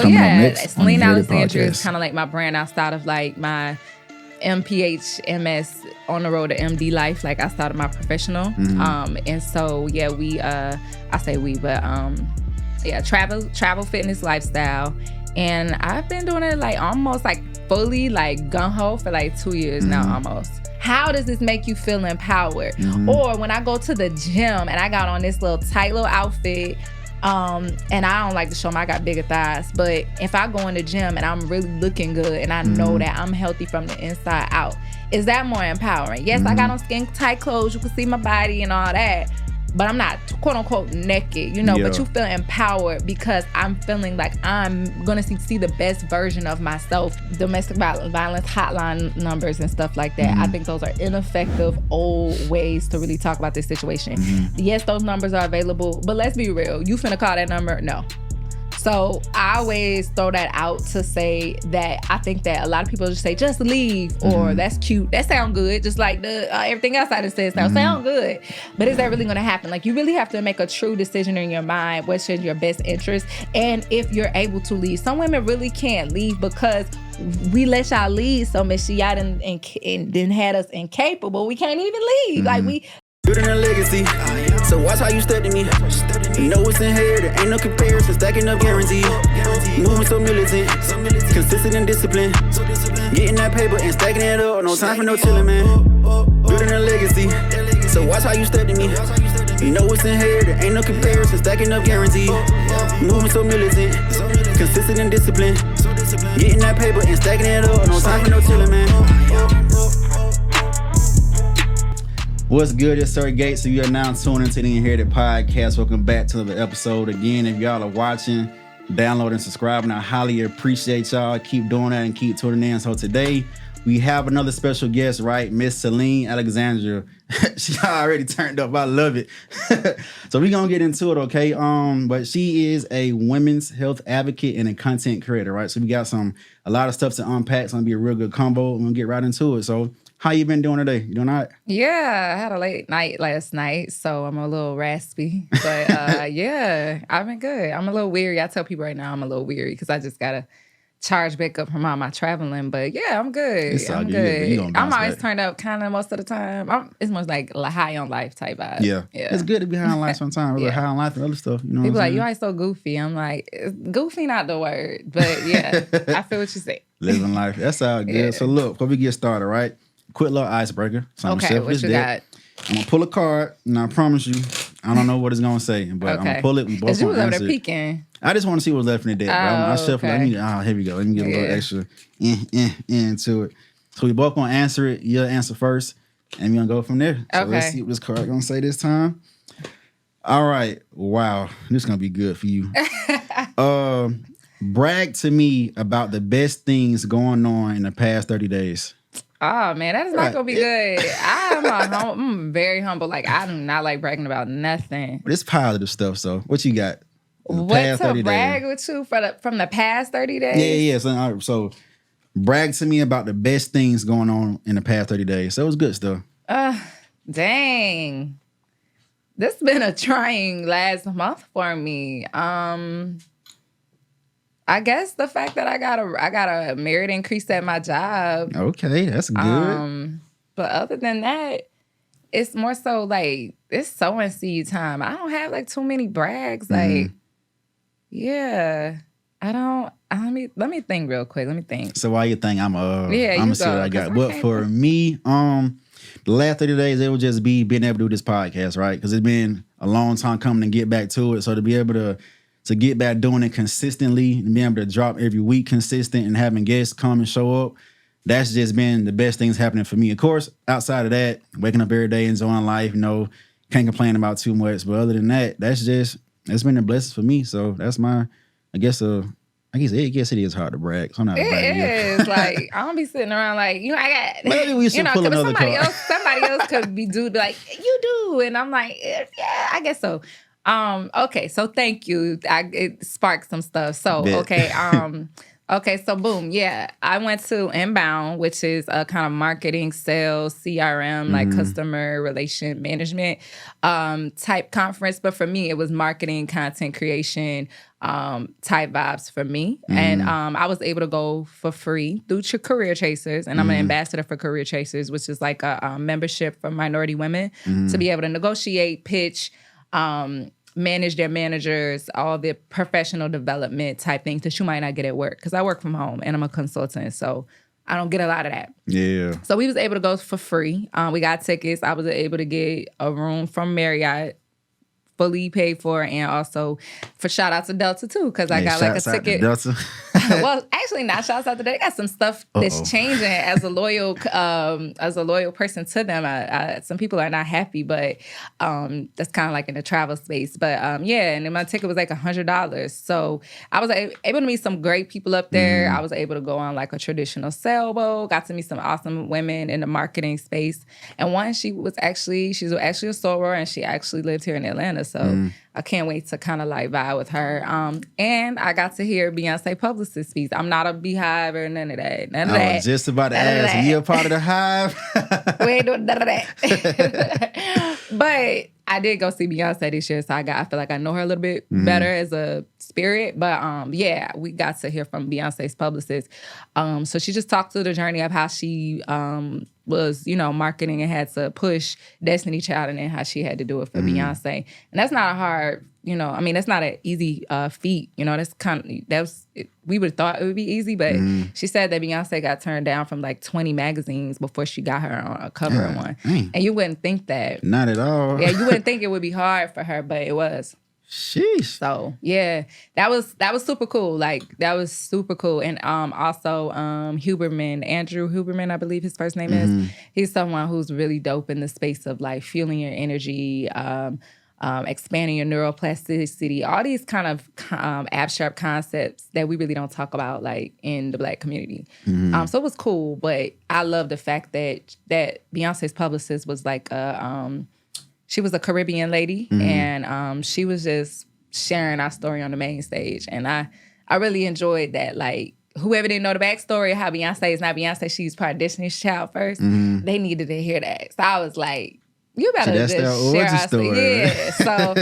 So Coming up yeah, next on the Celine Inherited Alexandria is Podcast. kind of like my brand outside of like my MPH, MS, on the road to MD life. Like I started my professional. And so yeah, I say we, but yeah, travel fitness lifestyle. And I've been doing it like almost like fully like gung-ho for like 2 years now almost. How does this make you feel empowered? Or when I go to the gym and I got on this little tight little outfit, and I don't like to show them I got bigger thighs, but if I go in the gym and I'm really looking good and I know that I'm healthy from the inside out, is that more empowering? Yes, I got on skin tight clothes, you can see my body and all that, but I'm not quote unquote naked, you know, but you feel empowered because I'm feeling like I'm gonna see the best version of myself. Domestic violence hotline numbers and stuff like that. I think those are ineffective old ways to really talk about this situation. Yes, those numbers are available, but let's be real. You finna call that number? No. So I always throw that out to say that I think that a lot of people just say, just leave, or that's cute. That sound good. Just like the everything else I just said sound good. But is that really gonna happen? Like you really have to make a true decision in your mind, what's in your best interest. And if you're able to leave, some women really can't leave because we let y'all leave so much. Y'all done had us incapable. We can't even leave. Like we Building a legacy, so watch how you step to me. You know it's inherited, ain't no comparison, stacking up guaranteed. Moving so militant, consistent and disciplined. Getting that paper and stacking it up, no time for no chillin', man. Building a legacy, so watch how you step to me. You know it's inherited, ain't no comparison, stacking up guaranteed. Moving so militant, consistent and disciplined. Getting that paper and stacking it up, no time for no chillin', man. What's good? It's Sir Gates. So you are now tuned into the Inherited Podcast. Welcome back to the episode. Again, if y'all are watching, download and subscribing, I highly appreciate y'all. Keep doing that and keep tuning in. So today we have another special guest, right? Miss Celine Alexandria. She already turned up. I love it. So we're gonna get into it, okay? But she is a women's health advocate and a content creator, right? So we got a lot of stuff to unpack. It's gonna be a real good combo. We're gonna get right into it. So how you been doing today? You doing all right? Yeah, I had a late night last night, so I'm a little raspy. But yeah, I've been good. I'm a little weary. I tell people right now I'm a little weary because I just gotta charge back up from all my traveling. But yeah, I'm good. I'm good. I'm always turned up kind of most of the time. It's most like high on life type vibe. Yeah. It's good to be high on life sometimes. High on life and other stuff. You know people what I'm like, you always so goofy. I'm like, goofy not the word. But yeah, I feel what you say. Living life. That's all good. Yeah. So look, before we get started, right? Quick little icebreaker. So okay, what you got? I'm going to pull a card, and I promise you, I don't know what it's going to say, but I'm going to pull it. We both you was over there peeking. I just want to see what's left in the deck. I shuffle it. Here we go. Let me get a little extra into it. So we both going to answer it. You'll answer first, and we're going to go from there. So let's see what this card going to say this time. All right. Wow. This is going to be good for you. Brag to me about the best things going on in the past 30 days. Oh, man, that is not going to be good. I'm very humble. Like, I do not like bragging about nothing. But it's positive stuff, so what you got? What to brag with you from the past 30 days? Yeah. So brag to me about the best things going on in the past 30 days. So it was good stuff. Dang. This has been a trying last month for me. I guess the fact that I got a merit increase at my job. Okay, that's good. But other than that, it's more so like it's sowing seed time. I don't have like too many brags. Like, yeah, I don't. Let me think real quick. Let me think. So while you think, I'm gonna see what I got. But for me, the last 30 days, it will just be being able to do this podcast, right? Because it's been a long time coming to get back to it. So to be able to get back doing it consistently and being able to drop every week consistent and having guests come and show up, that's just been the best things happening for me. Of course, outside of that, waking up every day, enjoying life, can't complain about too much. But other than that, that's been a blessing for me. So that's my, I guess it is hard to brag. So I'm not bragging. It is. Like, I don't be sitting around like, I got, maybe we should pull another card. Somebody else could be like, you do. And I'm like, yeah, I guess so. Okay, so thank you. It sparked some stuff. So, okay, so boom, yeah. I went to Inbound, which is a kind of marketing, sales, CRM, like customer relation management type conference. But for me, it was marketing, content creation, type vibes for me. And I was able to go for free through Career Chasers. And I'm an ambassador for Career Chasers, which is like a membership for minority women to be able to negotiate, pitch, manage their managers, all the professional development type things that you might not get at work. Because I work from home and I'm a consultant, so I don't get a lot of that. Yeah. So we was able to go for free. We got tickets. I was able to get a room from Marriott, fully paid for, and also for shout out to Delta too, because I got like a ticket. Delta. Well, actually, not shouts out to Delta. They got some stuff that's changing as a loyal person to them. Some people are not happy, but that's kind of like in the travel space. But yeah, and then my ticket was like $100. So I was able to meet some great people up there. I was able to go on like a traditional sailboat. Got to meet some awesome women in the marketing space. And one, she's actually a soror, and she actually lived here in Atlanta. So I can't wait to kind of like vibe with her. And I got to hear Beyonce publicist speak. I'm not a beehive or none of that. I was just about to ask, are you a part of the hive? We ain't doing none of that. But I did go see Beyonce this year, so I feel like I know her a little bit better as a spirit. But yeah, we got to hear from Beyonce's publicist. So she just talked to the journey of how she was, marketing and had to push Destiny Child, and then how she had to do it for Beyonce. And that's not a hard, that's not an easy feat. We would have thought it would be easy, but she said that Beyonce got turned down from like 20 magazines before she got her on a cover of one. And you wouldn't think that. Not at all. Yeah, you wouldn't think it would be hard for her, but it was. Sheesh. So yeah, that was super cool. Like that was super cool. And also Huberman, Andrew Huberman, I believe his first name is. He's someone who's really dope in the space of like fueling your energy, expanding your neuroplasticity, all these kind of abstract concepts that we really don't talk about like in the Black community. So it was cool, but I love the fact that Beyonce's publicist was like she was a Caribbean lady, and she was just sharing our story on the main stage. And I really enjoyed that. Like, whoever didn't know the backstory of how Beyonce is not Beyonce, she's part of Destiny's Child first, they needed to hear that. So I was like, you better just share our story. Yeah. So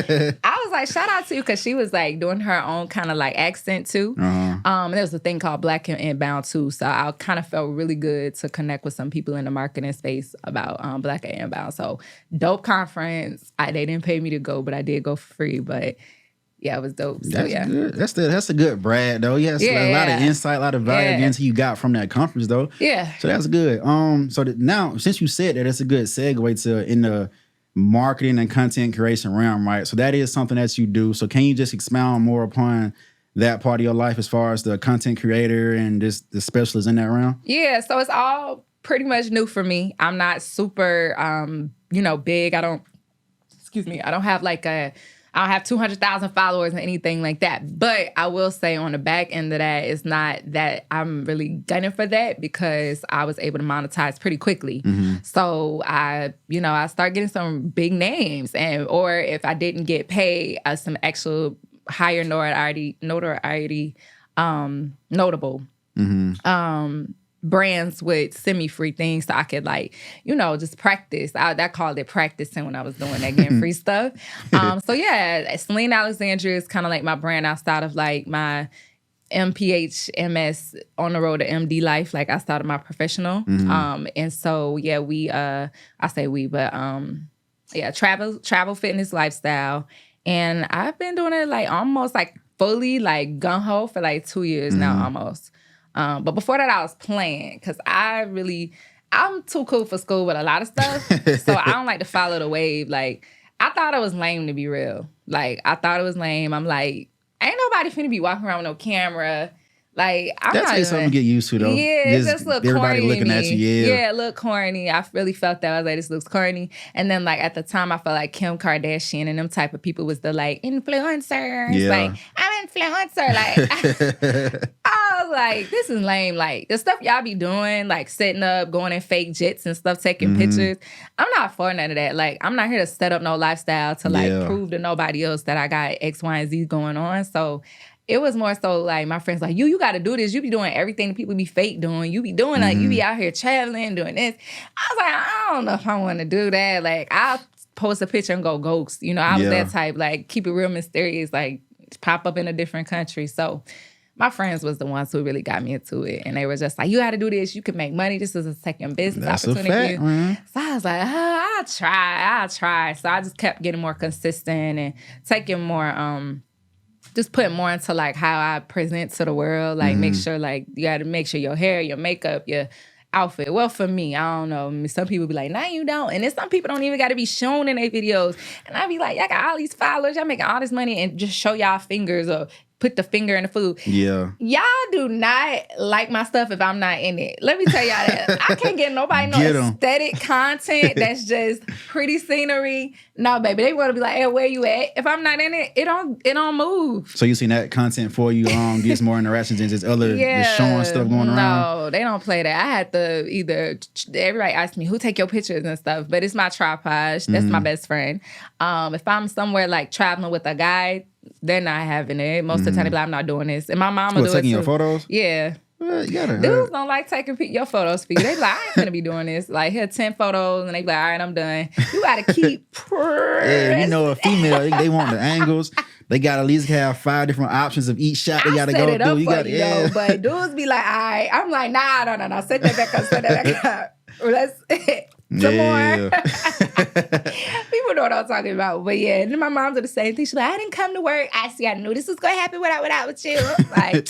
I was like, shout out to you, because she was like doing her own kind of like accent too. And there was a thing called Black and Inbound too. So I kind of felt really good to connect with some people in the marketing space about Black and Inbound. So dope conference. They didn't pay me to go, but I did go for free. But yeah, it was dope. So that's yeah, good. That's a good brag though. Yes, a lot of insight, a lot of value into you got from that conference though. Yeah. So that's good. Now since you said that, that's a good segue to in the marketing and content creation realm, right? So that is something that you do. So can you just expound more upon that part of your life as far as the content creator and just the specialist in that realm? Yeah, so it's all pretty much new for me. I'm not super, big. I don't have 200,000 followers or anything like that. But I will say on the back end of that, it's not that I'm really gunning for that, because I was able to monetize pretty quickly. So I start getting some big names, or if I didn't get paid, some actual higher notoriety, notable brands would send me free things so I could just practice. I called it practicing when I was doing that, getting free stuff. So yeah, Celine Alexandria is kind of like my brand outside of like my MPH, MS, on the road to MD life. Like I started my professional. And so yeah, travel, fitness, lifestyle. And I've been doing it like almost like fully like gung-ho for like 2 years now almost. But before that, I was playing, because I'm too cool for school with a lot of stuff. So I don't like to follow the wave. Like, I thought it was lame, to be real. Like, I thought it was lame. I'm like, ain't nobody finna be walking around with no camera. Like, that's something to get used to, though. Yeah, it just look corny. Everybody looking at you, Yeah, it looked corny. I really felt that. I was like, this looks corny. And then, like, at the time, I felt like Kim Kardashian and them type of people was the, like, influencers. Yeah. Like, I'm an influencer. Like, I was like, this is lame. Like, the stuff y'all be doing, like, setting up, going in fake jets and stuff, taking pictures. I'm not for none of that. Like, I'm not here to set up no lifestyle to, like, prove to nobody else that I got X, Y, and Z going on. So it was more so like my friends like, you got to do this. You be doing everything that people be fake doing. You be doing like, you be out here traveling, doing this. I was like, I don't know if I want to do that. Like, I'll post a picture and go ghost. I was that type, like, keep it real mysterious. Like, pop up in a different country. So my friends was the ones who really got me into it. And they were just like, you got to do this. You can make money. This is a second business opportunity. That's a fact, man. So I was like, I'll try. So I just kept getting more consistent and taking more, just putting more into like how I present to the world. Like make sure like you got to make sure your hair, your makeup, your outfit. Well, for me, I don't know. Some people be like, no, you don't. And then some people don't even got to be shown in their videos. And I be like, y'all got all these followers. Y'all making all this money and just show y'all fingers or put the finger in the food. Yeah. Y'all do not like my stuff if I'm not in it. Let me tell y'all that. I can't get nobody no aesthetic content that's just pretty scenery. No, baby. They want to be like, hey, where you at? If I'm not in it, it don't move. So you seen that content for you gets more interactions than just other just showing stuff going around? No, they don't play that. I had to everybody asks me, who take your pictures and stuff? But it's my tripod. That's my best friend. If I'm somewhere like traveling with a guy, they're not having it. Most of the time, they be like, I'm not doing this. And my mama do it too. Taking your photos? Yeah. Well, you gotta Dudes don't like taking your photos for you. They be like, I ain't gonna be doing this. Like, here, 10 photos. And they be like, all right, I'm done. You gotta keep Yeah, you know, a female, they want the angles. They gotta at least have 5 different options of each shot they gotta go through. You know, but dudes be like, all right. I'm like, nah. Set that back up. Set that back up. Let's... Some more. People know what I'm talking about. But yeah, and then my mom did the same thing. She's like, I didn't come to work. I knew this was going to happen without you. Like,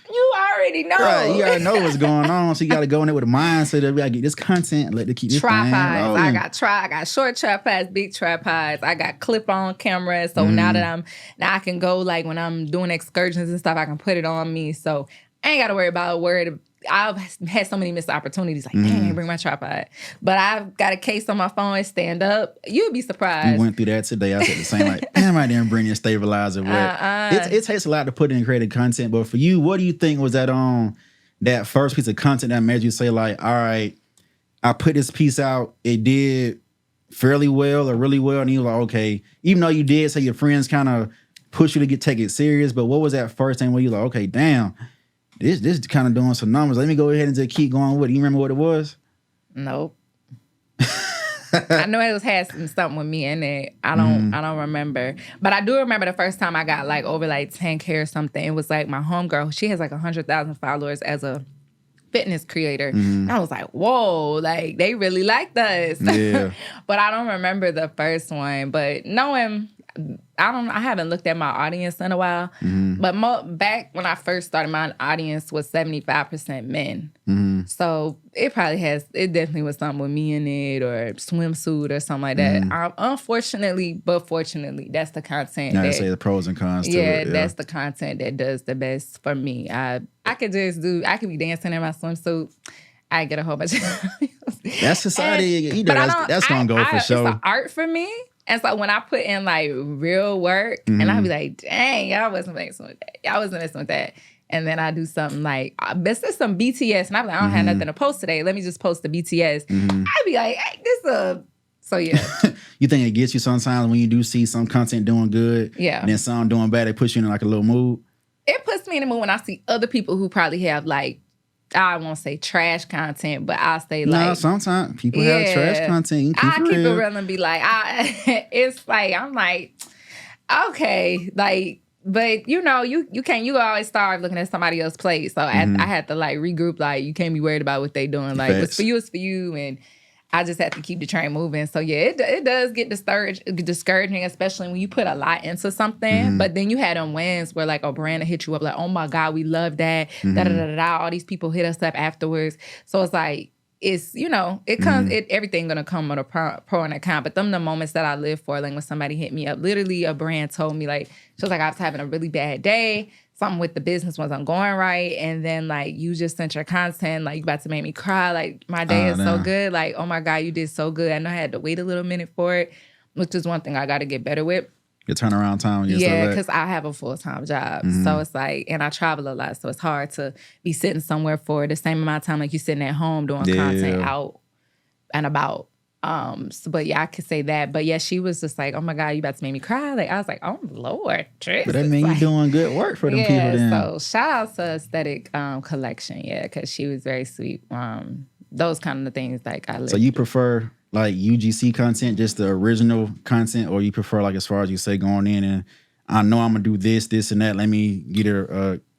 you already know. Right, you already know what's going on. So you got to go in there with a mindset of, I get this content and let it keep this tripods. I got short tripods, big tripods. I got clip-on cameras. So now I can go, like, when I'm doing excursions and stuff, I can put it on me. So I ain't got to worry about I've had so many missed opportunities. Like, dang, I didn't bring my tripod. But I've got a case on my phone. It's stand up. You'd be surprised. We went through that today. I said the same. Like, damn, I didn't bring your stabilizer. It takes a lot to put in creative content. But for you, what do you think was that first piece of content that made you say, like, all right, I put this piece out. It did fairly well or really well. And you were like, okay, even though you did say your friends kind of push you to take it serious. But what was that first thing where you like, okay, damn, This kind of doing some numbers. Let me go ahead and just keep going with it. You remember what it was? Nope. I know it had something with me in it. I don't remember. But I do remember the first time I got like over like 10K or something. It was like my homegirl. She has like 100,000 followers as a fitness creator. And I was like, whoa, like they really liked us. Yeah. But I don't remember the first one. But knowing... I haven't looked at my audience in a while, but back when I first started, my audience was 75% men. So it definitely was something with me in it or swimsuit or something like that. Unfortunately, but fortunately, that's the content. Now, say the pros and cons to it. Yeah, that's the content that does the best for me. I could be dancing in my swimsuit. I get a whole bunch of That's society. That's going to go for sure. It's an art for me. And so when I put in like real work and I be like, dang, y'all wasn't messing with that. Y'all wasn't messing with that. And then I do something like, this is some BTS. And I be like, I don't have nothing to post today. Let me just post the BTS. I be like, hey, so yeah. You think it gets you sometimes when you do see some content doing good? Yeah. And then some doing bad, it puts you in like a little mood? It puts me in a mood when I see other people who probably have like, I won't say trash content, but I'll say like... No, sometimes people have trash content. You I keep it real and be like, it's like, I'm like, okay, like, but you know, you always start looking at somebody else's plate. So I had to like regroup, like, you can't be worried about what they doing. Like, what's for you is for you. And I just have to keep the train moving. So yeah, it does get discouraging, especially when you put a lot into something. But then you had them wins where like a brand will hit you up like, oh my God, we love that. All these people hit us up afterwards. So it's like, it's, you know, it comes, everything gonna come with a pro and a con. But them the moments that I live for, like when somebody hit me up, literally a brand told me like, she was like, I was having a really bad day. Something with the business wasn't going right. And then like, you just sent your content, like you about to make me cry. Like my day is so good. Like, oh my God, you did so good. I know I had to wait a little minute for it, which is one thing I got to get better with. Your turnaround time. Yeah, because I have a full-time job. So it's like, and I travel a lot. So it's hard to be sitting somewhere for the same amount of time like you sitting at home doing content out and about. But yeah, I could say that. But yeah, she was just like, oh my God, you about to make me cry. Like I was like, oh Lord, Tris. But that means like, you're doing good work for them people then. So shout out to Aesthetic Collection, because she was very sweet. Those kind of things like I live. So you prefer like UGC content, just the original content, or you prefer like as far as you say going in and I know I'm gonna do this and that. Let me get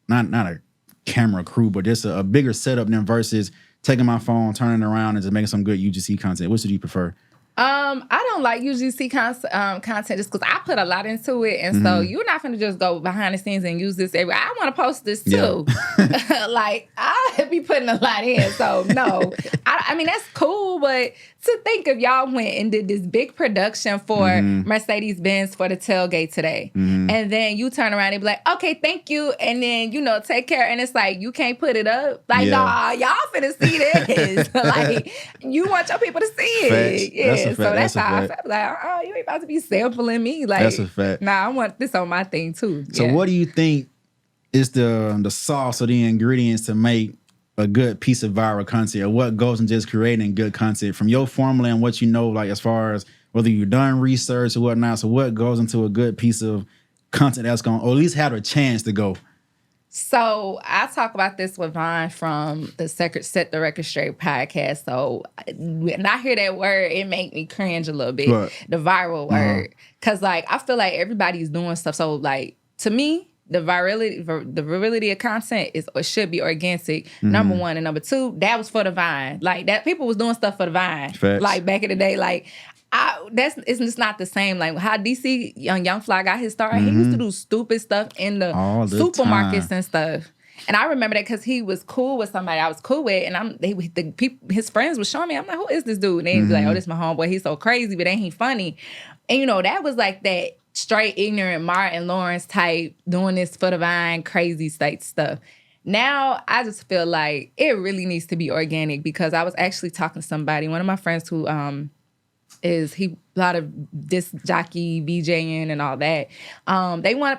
not a camera crew, but just a bigger setup than versus taking my phone, turning it around, and just making some good UGC content? Which do you prefer? I don't like UGC content just because I put a lot into it, and so you're not gonna just go behind the scenes and use this every. I want to post this too. Yeah. Like I be putting a lot in, so no. I mean that's cool, but to think if y'all went and did this big production for Mercedes-Benz for the tailgate today, and then you turn around and be like, okay, thank you, and then take care, and it's like you can't put it up. Like nah, y'all finna see this. Like you want your people to see it. Facts. Yeah. That's a fact. So that's how a I felt like, oh, you ain't about to be sampling me. Like, that's a fact. Nah, I want this on my thing too. So what do you think is the sauce or the ingredients to make a good piece of viral content, or what goes into just creating good content from your formula and what you know, like as far as whether you've done research or whatnot? So what goes into a good piece of content that's going to, or at least have a chance to go? So I talk about this with Vaughn from the Set the Record Straight podcast. So when I hear that word, it make me cringe a little bit. What? The viral word. Because like I feel like everybody's doing stuff. So like to me, the virility of content should be organic. Number one. And number two, that was for the Vine. Like that people was doing stuff for the Vine. Facts. Like back in the day, like it's not the same. Like how DC Young Fly got his start, he used to do stupid stuff in the supermarkets and stuff. And I remember that because he was cool with somebody I was cool with, and his friends was showing me. I'm like, who is this dude? And they be like, oh, this my homeboy. He's so crazy, but ain't he funny? And that was like that straight ignorant Martin Lawrence type doing this for the Vine crazy state stuff. Now, I just feel like it really needs to be organic, because I was actually talking to somebody, one of my friends who a lot of disc jockey, VJing and all that.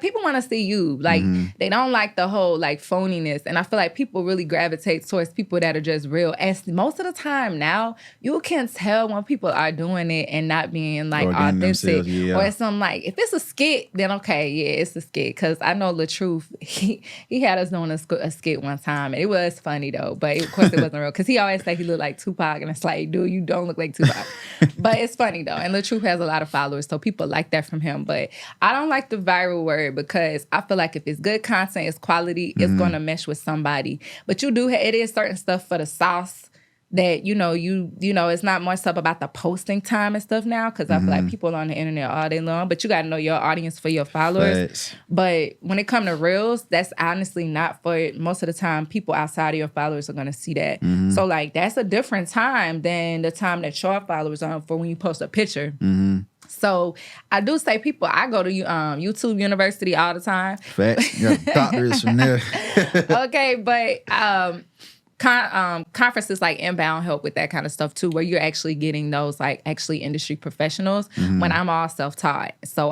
People want to see you. Like they don't like the whole like phoniness. And I feel like people really gravitate towards people that are just real. And most of the time now, you can tell when people are doing it and not being like authentic. Or it's something like, if it's a skit, then okay, yeah, it's a skit. Because I know LaTruth, he had us doing a skit one time. And it was funny though, but of course it wasn't real. Because he always say he looked like Tupac, and it's like, dude, you don't look like Tupac. But it's funny though. And LaTruth has a lot of followers, so people like that from him. But I don't like the viral word, because I feel like if it's good content, it's quality, it's going to mesh with somebody. But it is certain stuff for the sauce that, it's not more stuff about the posting time and stuff now, because I feel like people on the internet all day long, but you got to know your audience for your followers. Right. But when it comes to reels, that's honestly not for it. Most of the time, people outside of your followers are going to see that. So like, that's a different time than the time that your followers are for when you post a picture. So I do say I go to YouTube University all the time. Facts. You got doctors from there. Okay, but conferences like Inbound help with that kind of stuff too, where you're actually getting those like actually industry professionals, when I'm all self-taught. So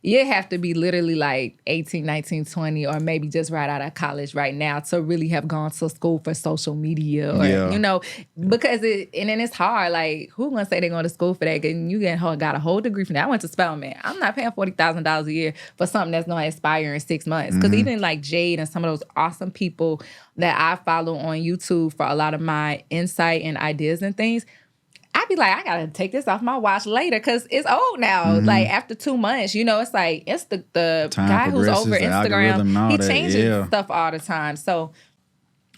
you have to be literally like 18, 19, 20, or maybe just right out of college right now to really have gone to school for social media, or, because then it's hard. Like, who gonna say they're going to school for that? And you got a whole degree from that. I went to Spelman. I'm not paying $40,000 a year for something that's going to expire in 6 months. Because even like Jade and some of those awesome people that I follow on YouTube for a lot of my insight and ideas and things, I'd be like, I gotta take this off my watch later because it's old now. Like after 2 months, it's like it's the guy who's over Instagram. He changes stuff all the time. So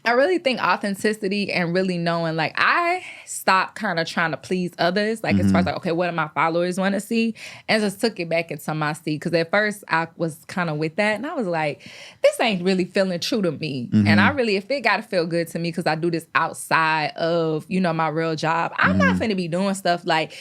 I really think authenticity and really knowing, like, I stopped kind of trying to please others, like, as far as, like, okay, what do my followers want to see? And just took it back into my seat. Because at first, I was kind of with that. And I was like, this ain't really feeling true to me. And if it got to feel good to me, because I do this outside of, my real job, I'm not finna be doing stuff like,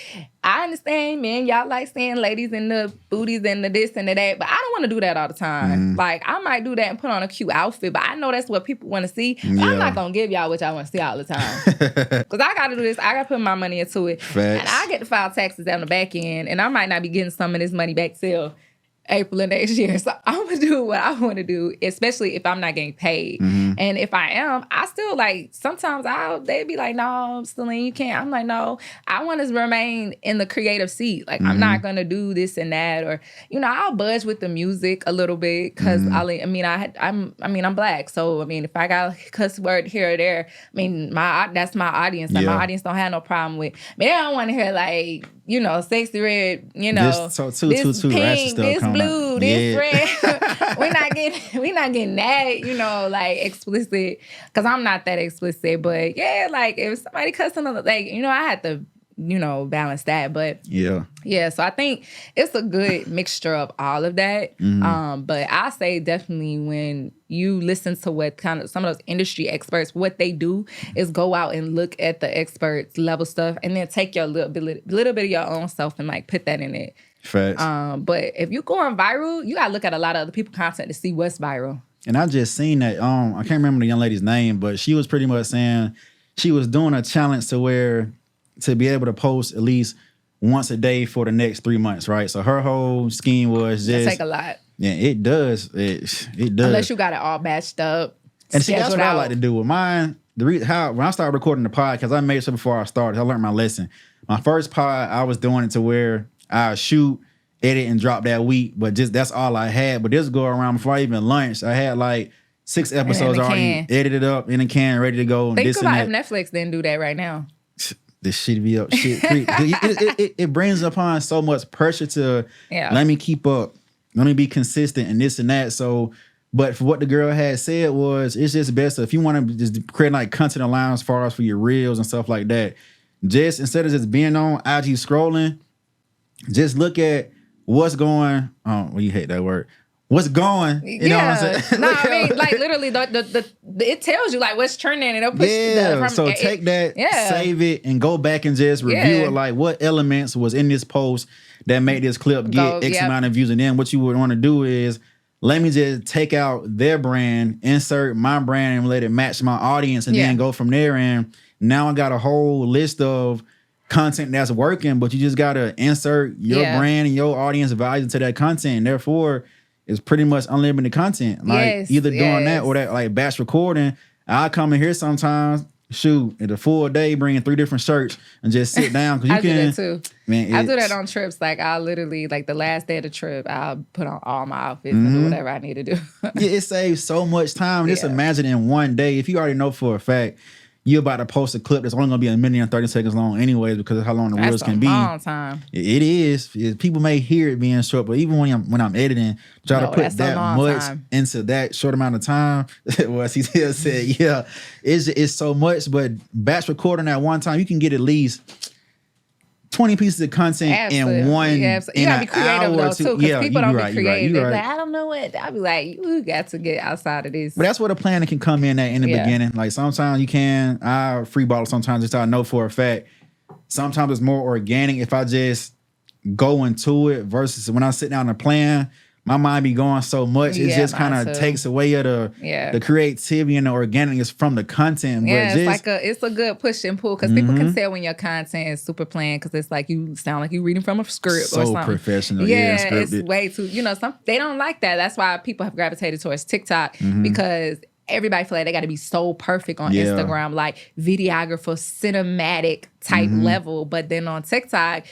I understand, man, y'all like seeing ladies in the booties and the this and the that, but I don't want to do that all the time. Like, I might do that and put on a cute outfit, but I know that's what people want to see. But I'm not going to give y'all what y'all want to see all the time. Because I got to do this. I got to put my money into it. Facts. And I get to file taxes on the back end, and I might not be getting some of this money back till April of next year. So I'm going to do what I want to do, especially if I'm not getting paid. And if I am, I still, like, sometimes they'd be like, no, Celine, you can't. I'm like, no, I want to remain in the creative seat. Like, I'm not going to do this and that. Or, I'll budge with the music a little bit because, I'm Black. So, if I got a cuss word here or there, that's my audience. And my audience don't have no problem with, they don't want to hear, like, sexy red, This this too ratchet pink, stuff this coming blue, out. this Yeah. red. we're not getting that, like explicit, because I'm not that explicit. But yeah, like if somebody cussing, like, I had to, balance that. But yeah, so I think it's a good mixture of all of that. But I say definitely when you listen to what kind of some of those industry experts, what they do is go out and look at the experts level stuff and then take your little bit of your own self and like put that in it. Facts. But if you're going viral, you gotta look at a lot of other people's content to see what's viral. And I just seen that, I can't remember the young lady's name, but she was pretty much saying she was doing a challenge to be able to post at least once a day for the next 3 months, right? So her whole scheme was just... It take a lot. Yeah, it does. It does. Unless you got it all batched up. And see, that's what I like to do with mine. When I started recording the podcast, I made sure before I started, I learned my lesson. My first pod, I was doing it to where I shoot, edit, and drop that week, but just that's all I had. But this go around before I even launched, I had like 6 episodes already edited up in a can, ready to go. Think about if Netflix didn't do that right now. This shit be up. It brings upon so much pressure to let me keep up, let me be consistent and this and that. So, but for what the girl had said was, it's just best if you want to just create like content allowance as far as for your reels and stuff like that. Just instead of just being on IG scrolling, just look at what's going. Oh, well, you hate that word. What's going? You know what I'm saying? No, I mean, like literally, it tells you like what's trending and it'll push. So take that, save it, and go back and just review it. Like what elements was in this post that made this clip get X amount of views, and then what you would want to do is let me just take out their brand, insert my brand, and let it match my audience, and then go from there. And now I got a whole list of content that's working, but you just gotta insert your brand and your audience value to that content. And therefore, it's pretty much unlimited content. Like either doing that or that like batch recording. I come in here sometimes, shoot, in a full day, bringing 3 different shirts and just sit down. Cause you I do that too. Man, I do that on trips. Like I literally, like the last day of the trip, I'll put on all my outfits and do whatever I need to do. It saves so much time. Just imagine in one day, if you already know for a fact, you're about to post a clip that's only gonna be 1 minute and 30 seconds long anyways because of how long the reels can be. That's a long time. It is. People may hear it being short, but even when I'm editing, try to put that much into that short amount of time. Well, as he said, it's so much. But batch recording at one time, you can get at least 20 pieces of content in one. You gotta be creative though too, because people don't be creative. They're like, I don't know what. I'll be like, you got to get outside of this. But that's where the planning can come in at in the beginning. Like sometimes you can, I freeball sometimes just so I know for a fact. Sometimes it's more organic if I just go into it versus when I sit down and plan. My mind be going so much, it just kind of takes away the creativity and the organicness from the content. Yeah, it's a good push and pull because people can tell when your content is super planned because it's like you sound like you're reading from a script or something. So professional, it's way too. They don't like that. That's why people have gravitated towards TikTok because everybody feel like they got to be so perfect on Instagram, like videographer, cinematic type level. But then on TikTok,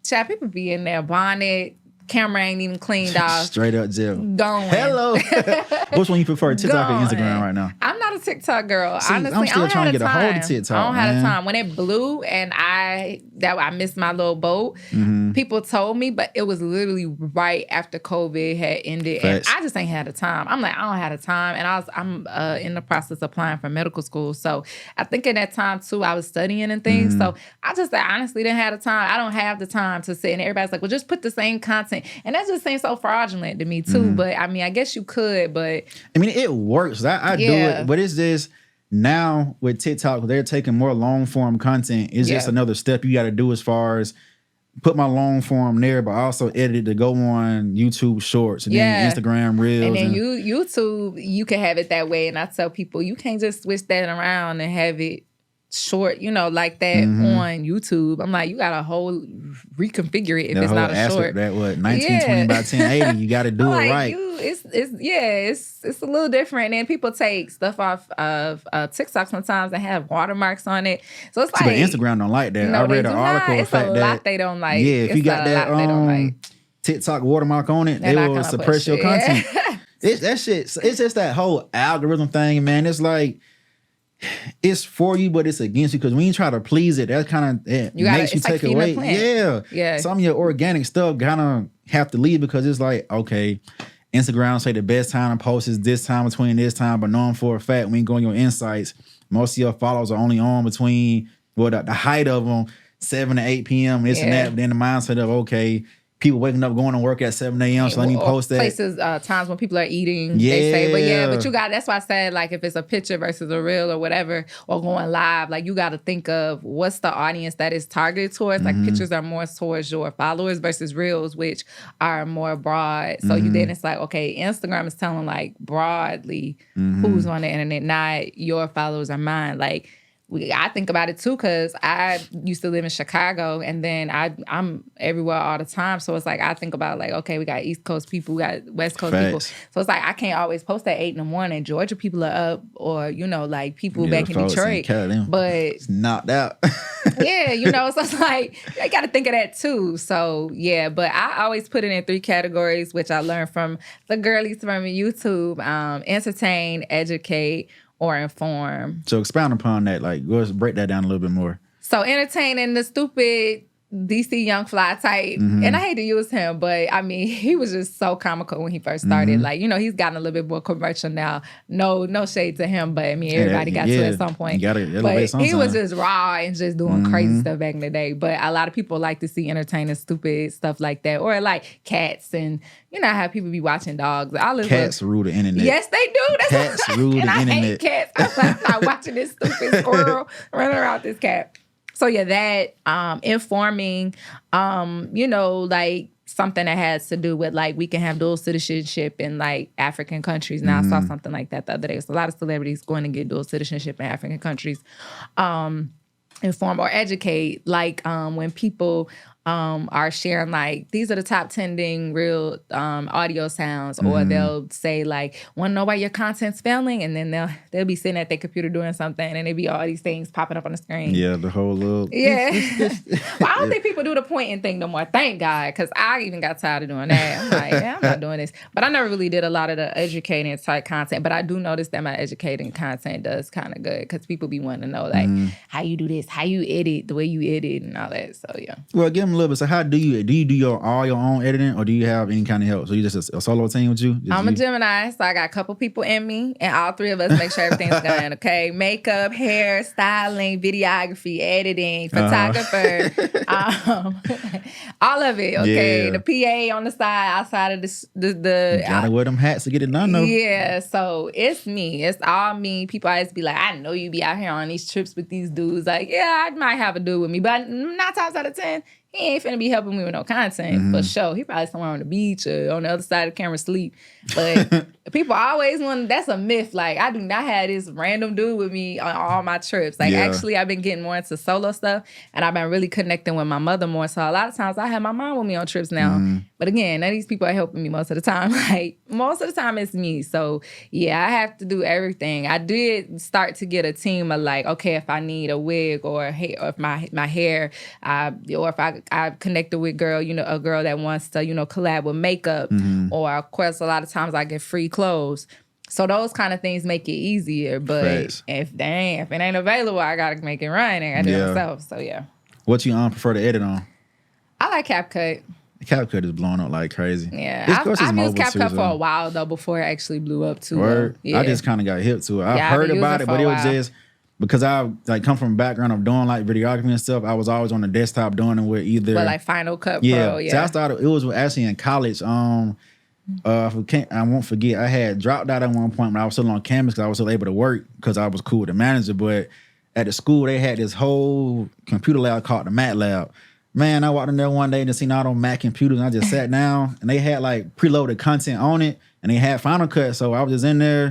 people be in their bonnet. Camera ain't even cleaned off. Straight up Jill. Going. Hello. Which one you prefer, TikTok or Instagram right now? I'm not a TikTok girl. See, honestly, I'm still trying to get a hold of TikTok. I don't have the time. When it blew and I missed my little boat, people told me, but it was literally right after COVID had ended. Facts. And I just ain't had the time. I'm like, I don't have the time. And I'm in the process of applying for medical school. So I think in that time too, I was studying and things. So I honestly didn't have the time. I don't have the time to sit. And everybody's like, well, just put the same content. And that just seems so fraudulent to me too. But I mean, I guess you could, but I mean, it works. I do it, but it's just now with TikTok, they're taking more long form content. It's just another step you got to do as far as put my long form there, but also edit it to go on YouTube Shorts and then Instagram Reels. And then YouTube, you can have it that way. And I tell people, you can't just switch that around and have it short, like that on YouTube. I'm like, you got to reconfigure it if it's not a short. That 1920 by 1080. You got to do it right. It's a little different. And people take stuff off of TikTok sometimes and have watermarks on it. So it's like, but Instagram don't like that. I read an article. It's a lot they don't like. Yeah, if you got that TikTok watermark on it, they will suppress your content. It's that shit. It's just that whole algorithm thing, man. It's like it's for you, but it's against you because when you try to please it, that kind of makes you take away. Yeah. Some of your organic stuff kind of have to leave because it's like, okay, Instagram say the best time to post is this time between this time, but knowing for a fact when you go on your insights, most of your followers are only on between the height of them 7 to 8 p.m. This and that. But then the mindset of okay, people waking up going to work at 7 a.m. So let me post that. Places, times when people are eating, they say, but you got, that's why I said, like, if it's a picture versus a reel or whatever, or going live, like, you got to think of what's the audience that is targeted towards. Like, pictures are more towards your followers versus reels, which are more broad. So then it's like, okay, Instagram is telling, like, broadly who's on the internet, not your followers or mine. Like, I think about it too because I used to live in Chicago and then I'm everywhere all the time. So it's like I think about like, okay, we got East Coast people, we got West Coast people. So it's like I can't always post at 8 in the morning. Georgia people are up or, you know, like people back in Detroit. But it's knocked out. Yeah, you know, so it's like I got to think of that too. So yeah, but I always put it in 3 categories, which I learned from the girlies from YouTube: entertain, educate, or inform. So expound upon that. Like, let's break that down a little bit more. So entertaining the stupid DC Young Fly type. And I hate to use him, but I mean, he was just so comical when he first started. Like, you know, he's gotten a little bit more commercial now. No shade to him, but I mean, everybody got to it at some point. You gotta elevate but he was just raw and just doing crazy stuff back in the day. But a lot of people like to see entertaining, stupid stuff like that. Or like cats and, you know how people be watching dogs. Cats rule the internet. Yes, they do. That's cats rule the internet. And I hate cats. I'm like watching this stupid squirrel running around this cat. So yeah, that informing, you know, like something that has to do with like we can have dual citizenship in like African countries. Now I saw something like that the other day. So a lot of celebrities going to get dual citizenship in African countries. Inform or educate, like when people are sharing like these are the top trending real audio sounds, or they'll say like, want to know why your content's failing, and then they'll be sitting at their computer doing something, and there'll be all these things popping up on the screen. Yeah, the whole little But I don't think people do the pointing thing no more. Thank God, because I even got tired of doing that. I'm like, I'm not doing this. But I never really did a lot of the educating type content. But I do notice that my educating content does kind of good because people be wanting to know like how you do this, how you edit, the way you edit, and all that. So yeah. Well, give them a little bit. So how do you do all your own editing, or do you have any kind of help? So you just a solo team with you? I'm a Gemini, so I got a couple people in me, and all 3 of us make sure everything's going. Okay, makeup, hair, styling, videography, editing, photographer, all of it. Okay, the PA on the side, outside of the you gotta wear them hats to get it done though. Yeah, so it's me. It's all me. People always be like, I know you be out here on these trips with these dudes. Like, yeah, I might have a dude with me, but 9 times out of 10, he ain't finna be helping me with no content for sure. He probably somewhere on the beach or on the other side of the camera sleep. But people always want, that's a myth. Like, I do not have this random dude with me on all my trips. Like, actually, I've been getting more into solo stuff, and I've been really connecting with my mother more. So a lot of times I have my mom with me on trips now. But again, none of these people are helping me most of the time. Like, most of the time it's me. So yeah, I have to do everything. I did start to get a team of like, okay, if I need a wig or if my hair, or if I connected with a girl that wants to, collab with makeup, or of course a lot of times I get free clothes. So those kind of things make it easier. But if it ain't available, I gotta make it run and I do it myself. So yeah. What you prefer to edit on? I like CapCut. CapCut is blowing up like crazy. Yeah, I've used CapCut for a while though before it actually blew up too. Word? Yeah. I just kind of got hip to it. I heard about it, but it was just because I like come from a background of doing like videography and stuff. I was always on the desktop doing it with either like Final Cut Pro. Yeah, so I started. It was actually in college. I won't forget. I had dropped out at one point when I was still on campus because I was still able to work because I was cool with the manager. But at the school, they had this whole computer lab called the Mac Lab. Man, I walked in there one day and just seen all those Mac computers, and I just sat down, and they had like preloaded content on it, and they had Final Cut, so I was just in there,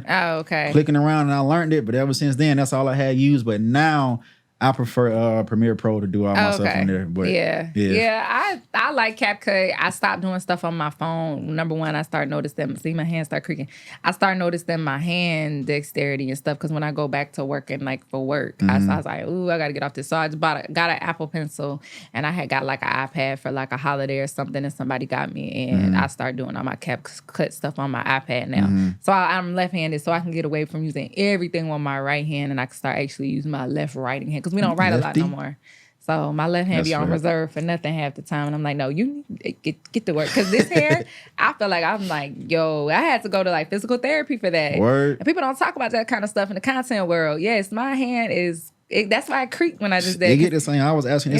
clicking around, and I learned it. But ever since then, that's all I had used. But now I prefer Premiere Pro to do all my stuff on there. But yeah. I like CapCut. I stopped doing stuff on my phone. Number one, I started noticing. See, my hands start creaking. I started noticing my hand dexterity and stuff because when I go back to working like for work, I was like, ooh, I got to get off this. So I just got an Apple Pencil, and I had got like an iPad for like a holiday or something, and somebody got me, and I started doing all my CapCut stuff on my iPad now. So I'm left-handed, so I can get away from using everything on my right hand, and I can start actually using my left writing hand. Because we don't write a lot no more. So my left hand be on reserve for nothing half the time. And I'm like, no, you need to get to work. Because this hair, I feel like I'm like, yo, I had to go to like physical therapy for that. Word. And people don't talk about that kind of stuff in the content world. Yes, my hand is, that's why I creak when I just did. You get this thing. I was asking,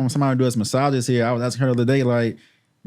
somebody does massages here. I was asking her the other day, like,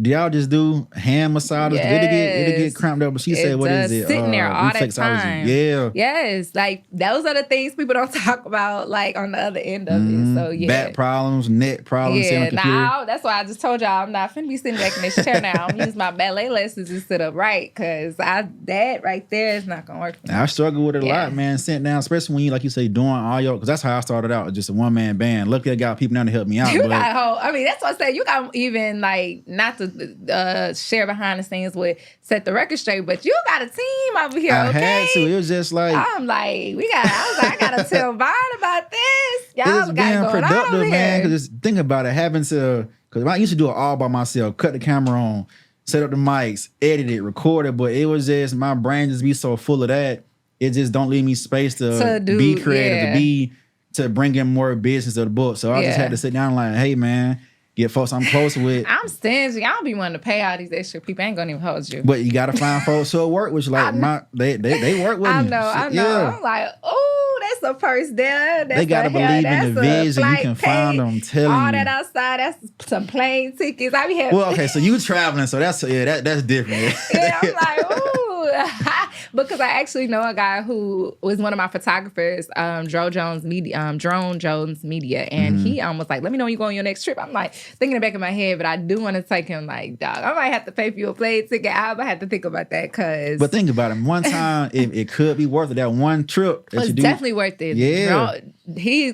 do y'all just do hand massages? Yes. It'll get cramped up. But she said, what is it? Sitting there all that time. Yeah. Yes. Like, those are the things people don't talk about, like, on the other end of it. So, yeah. Back problems, neck problems. Yeah, that's why I just told y'all I'm not finna be sitting back in this chair now. I'm use my ballet lessons to sit up right, because that right there is not going to work for me. I struggle with it a lot, man. Sitting down, especially when you, like you say, doing all your, because that's how I started out, just a one-man band. Luckily, I got people now to help me out. You got that's what I said. You got even, like, not to share behind the scenes with Set the Record Straight, but you got a team over here, I had to. It was just like, I'm like, I gotta tell Vaughn about this. Y'all it's got being going productive, on over man. here. Because think about it, having to, because I used to do it all by myself, cut the camera on, set up the mics, edit it, record it, but it was just, my brain just be so full of that, it just don't leave me space to be creative, to bring in more business to the book. So I just had to sit down and like, hey, man, get folks I'm close with. I'm stingy. I don't be wanting to pay all these extra people. I ain't gonna even hold you. But you gotta find folks who work with you. Like they work with me. I know. Yeah. I'm like, oh, that's a purse there. That's they gotta believe in the vision. You can find them. I'm telling you. All that outside, that's some plane tickets. I be having. Well, okay, so you traveling, so that's different. Yeah, I'm like, ooh. Because I actually know a guy who was one of my photographers, Drone Jones Media, and he was like, let me know when you go on your next trip. I'm like, thinking in the back of my head, but I do want to take him, like, dog, I might have to pay for your plane ticket. I might have to think about that, because... But think about it. One time, it could be worth it. That one trip. It's definitely worth it. Yeah.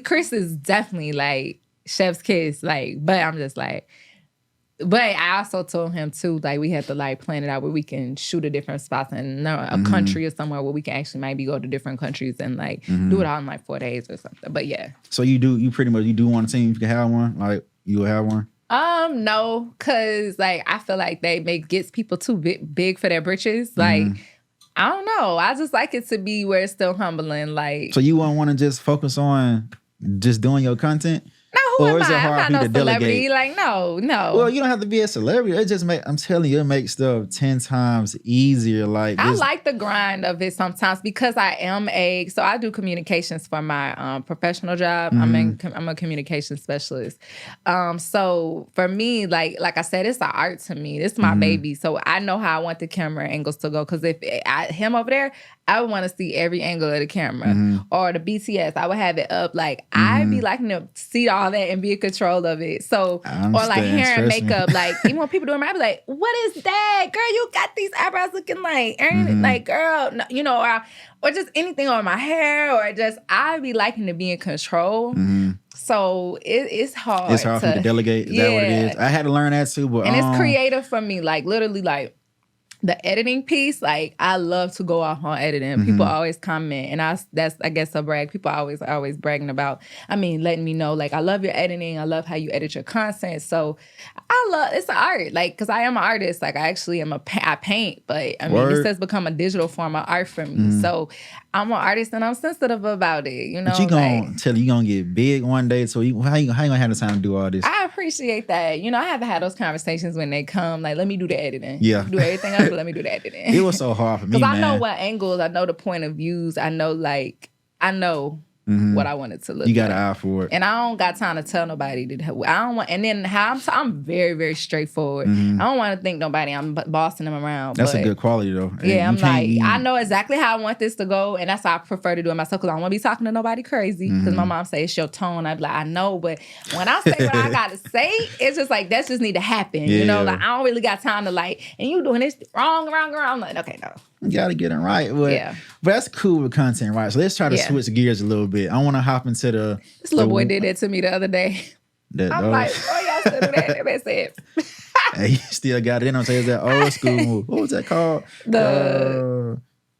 Chris is definitely, like, chef's kiss, like, but I'm just like... But I also told him, too, like, we had to, like, plan it out where we can shoot at different spots in a country or somewhere where we can actually maybe go to different countries and, like, do it all in, like, 4 days or something. But, yeah. So you do want to see if you can have one? Like, you will have one? No, because, like, I feel like gets people too big for their britches. Like, I don't know. I just like it to be where it's still humbling. Like, so you won't want to just focus on just doing your content? No, who am I? I'm not no celebrity. Like, no. Well, you don't have to be a celebrity. It just I'm telling you, it makes stuff 10 times easier. Like, I like the grind of it sometimes because I am so I do communications for my professional job. I'm a communication specialist. So for me, like I said, it's an art to me. This is my baby. So I know how I want the camera angles to go. Because if him over there, I would want to see every angle of the camera. Or the BTS, I would have it up. Like, I'd be liking to see all that and be in control of it. So, or like hair and makeup. Like, even when people do it, I'd be like, what is that? Girl, you got these eyebrows looking like, like, girl, no, you know, or just anything on my hair, or just, I'd be liking to be in control. So it's hard. It's hard for you to delegate. Is that what it is? I had to learn that too. But and it's creative for me. Like, literally, like, the editing piece, like, I love to go off on editing. People always comment, and that's I guess a brag. People always bragging about, letting me know, like, I love your editing. I love how you edit your content. So it's an art, like, because I am an artist. Like, I actually am I paint, but this has become a digital form of art for me. So I'm an artist and I'm sensitive about it, you know. But you gonna get big one day, so how you gonna have the time to do all this? I appreciate that. You know, I have to have those conversations when they come, like, let me do the editing. Yeah. Do everything else, but let me do the editing. It was so hard for me, because man. I know what angles, I know the point of views, I know what I want it to look like. You got an eye for it. And I don't got time to tell nobody. I don't want, and then I'm very, very straightforward. I don't want to think nobody, I'm bossing them around. That's a good quality, though. Yeah, I'm like, I know exactly how I want this to go, and that's how I prefer to do it myself, because I don't want to be talking to nobody crazy, because my mom says it's your tone. I'd be like, I know, but when I say what I got to say, it's just like, that just need to happen. You know, like, I don't really got time to, like, and you doing this wrong. I'm like, okay, no. You gotta get it right. But that's cool with content, right? So let's try to switch gears a little bit. I want to hop into this little boy did that to me the other day. I'm like, oh, y'all still do that? That's it. Hey, he still got it in on say it's that old school move. What was that called?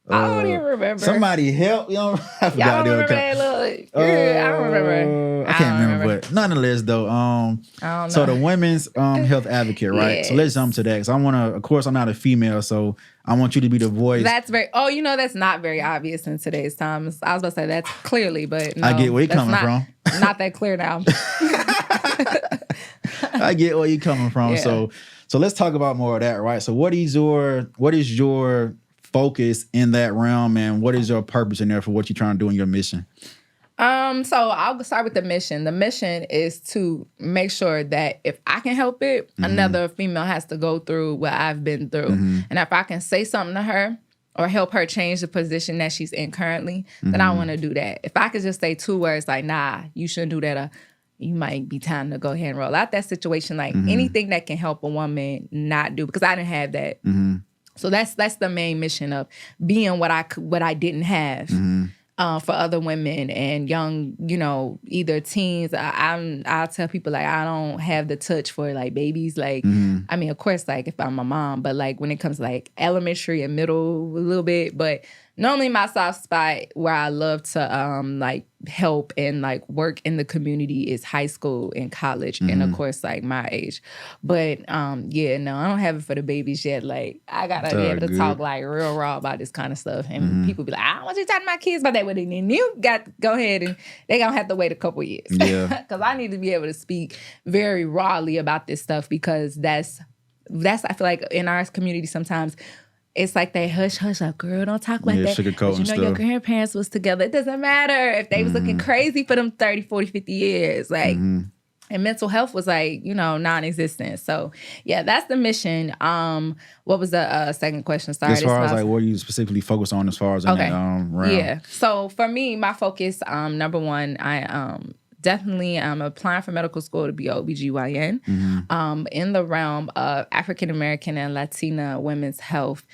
I don't even remember. Somebody help. I forgot. Y'all don't remember that little... I don't remember. I can't remember. But nonetheless, though, I don't know. So the women's health advocate, right? Yes. So let's jump to that. Because I want to, of course, I'm not a female, so I want you to be the voice. That's that's not very obvious in today's times. I was about to say that's clearly, but no, I get where you're coming from. Not that clear now. I get where you're coming from. Yeah. So let's talk about more of that, right? So what is your focus in that realm, and what is your purpose in there for what you're trying to do in your mission? So I'll start with the mission. The mission is to make sure that if I can help it, another female has to go through what I've been through. And if I can say something to her or help her change the position that she's in currently, then I want to do that. If I could just say 2 words like, nah, you shouldn't do that, you might be time to go ahead and roll out that situation. Like anything that can help a woman not do, because I didn't have that. So that's the main mission of being what I didn't have. For other women and young, either teens. I'll tell people like I don't have the touch for like babies. Like, I mean, of course, like if I'm a mom, but like when it comes to like elementary and middle, a little bit. But normally my soft spot where I love to like help and like work in the community is high school and college, and of course like my age. But I don't have it for the babies yet. Like I gotta be able to talk like real raw about this kind of stuff, and people be like, I don't want you to talk to my kids about that. But then you got to go ahead and they gonna have to wait a couple years, because I need to be able to speak very rawly about this stuff, because that's I feel like in our community sometimes. It's like they hush, like, girl, don't talk like that. But your grandparents was together. It doesn't matter if they was looking crazy for them 30, 40, 50 years. Like, and mental health was like, non-existent. So, yeah, that's the mission. What was the second question? Sorry. As far as like what you specifically focus on as far as in that realm? Yeah. So, for me, my focus, number one, definitely I'm applying for medical school to be OBGYN in the realm of African-American and Latina women's health.